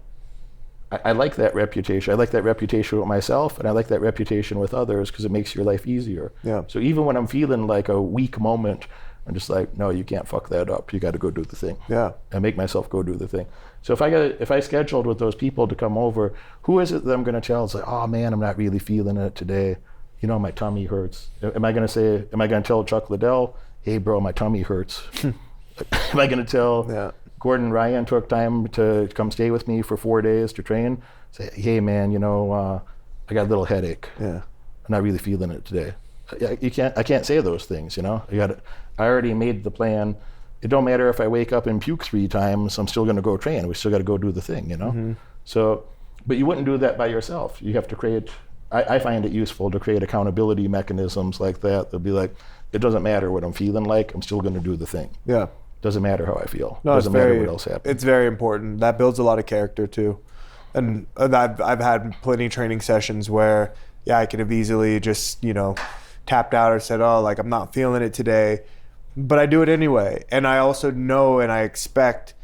I like that reputation. I like that reputation with myself, and I like that reputation with others because it makes your life easier. Yeah. So even when I'm feeling like a weak moment, I'm just like, no, you can't fuck that up. You got to go do the thing. Yeah. I make myself go do the thing. So if I scheduled with those people to come over, who is it that I'm going to tell? It's like, oh man, I'm not really feeling it today. My tummy hurts. Am I going to tell Chuck Liddell, hey bro, my tummy hurts? Am I going to tell Gordon Ryan took time to come stay with me for 4 days to train? Say, hey man, I got a little headache. Yeah. I'm not really feeling it today. I can't say those things, I already made the plan. It don't matter if I wake up and puke 3 times, I'm still going to go train. We still got to go do the thing, So, but you wouldn't do that by yourself. You have to create, I find it useful to create accountability mechanisms like that. They'll be like, it doesn't matter what I'm feeling like, I'm still going to do the thing. Yeah. Doesn't matter how I feel. No, doesn't matter what else happens. It's very important. That builds a lot of character too. And I've had plenty of training sessions where, I could have easily just, tapped out or said, oh, like I'm not feeling it today, but I do it anyway. And I also know and I expect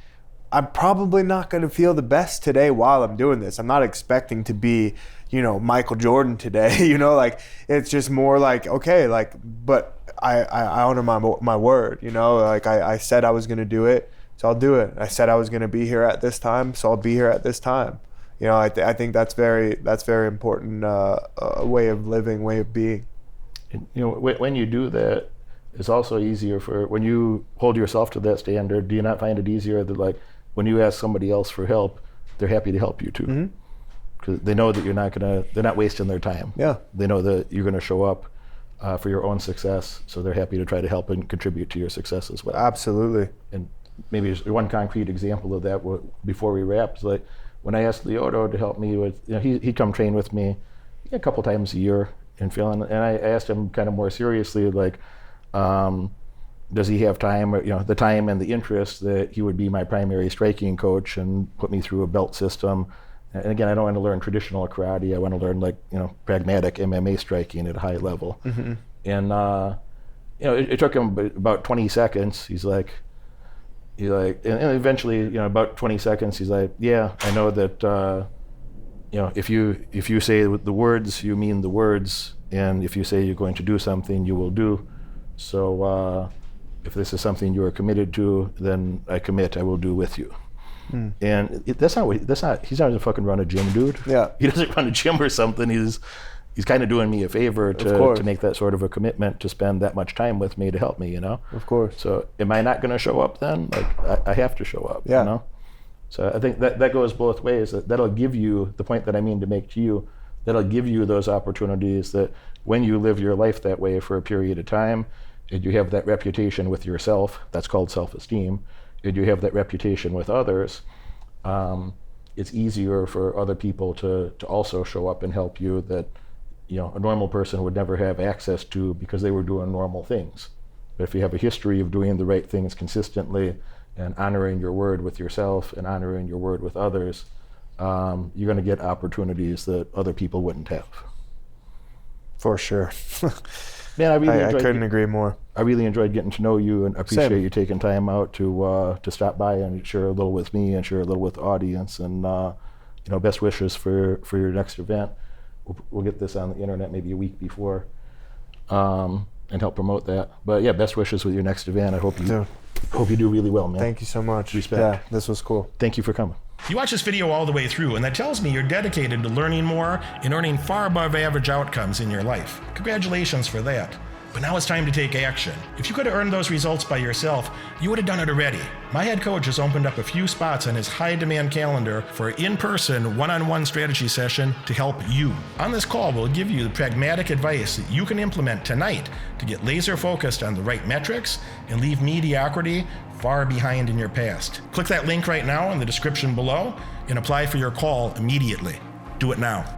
I'm probably not going to feel the best today while I'm doing this. I'm not expecting to be, Michael Jordan today, like it's just more like, okay, like, but I honor my word, like I said I was going to do it, so I'll do it. I said I was going to be here at this time, so I'll be here at this time. I think that's very important way of living, way of being. When you do that, it's also easier when you hold yourself to that standard. Do you not find it easier that, like, when you ask somebody else for help, they're happy to help you too? Because they know that they're not wasting their time. Yeah. They know that you're gonna show up for your own success, so they're happy to try to help and contribute to your success as well. Absolutely. And maybe just one concrete example of that before we wrap is, like, when I asked Lyoto to help me with, he'd come train with me a couple times a year and I asked him kind of more seriously, like, does he have time, the time and the interest that he would be my primary striking coach and put me through a belt system. And again, I don't want to learn traditional karate. I want to learn, like, pragmatic MMA striking at a high level. And it took him about 20 seconds. He's like, and eventually, about 20 seconds, he's like, yeah, I know that, if you say the words, you mean the words, and if you say you're going to do something, you will do. So if this is something you are committed to, then I commit. I will do with you. And he's not gonna fucking run a gym, dude. Yeah. He doesn't run a gym or something. He's kind of doing me a favor to make that sort of a commitment to spend that much time with me to help me, Of course. So am I not going to show up then? Like, I have to show up, So I think that goes both ways. That'll give you, the point that I mean to make to you, that'll give you those opportunities that when you live your life that way for a period of time, and you have that reputation with yourself, that's called self-esteem, and you have that reputation with others, it's easier for other people to also show up and help you that a normal person would never have access to because they were doing normal things. But if you have a history of doing the right things consistently and honoring your word with yourself and honoring your word with others, you're going to get opportunities that other people wouldn't have. For sure. Man, I couldn't agree more. I really enjoyed getting to know you, and I appreciate you taking time out to stop by and share a little with me and share a little with the audience. And best wishes for your next event. we'll get this on the internet maybe a week before, and help promote that. But yeah, best wishes with your next event. I hope you do really well, man. Thank you so much. Respect. Yeah, this was cool. Thank you for coming. You watch this video all the way through, and that tells me you're dedicated to learning more and earning far above average outcomes in your life. Congratulations for that. But now it's time to take action. If you could have earned those results by yourself, you would have done it already. My head coach has opened up a few spots on his high-demand calendar for an in-person, one-on-one strategy session to help you. On this call, we'll give you the pragmatic advice that you can implement tonight to get laser-focused on the right metrics and leave mediocrity far behind in your past. Click that link right now in the description below and apply for your call immediately. Do it now.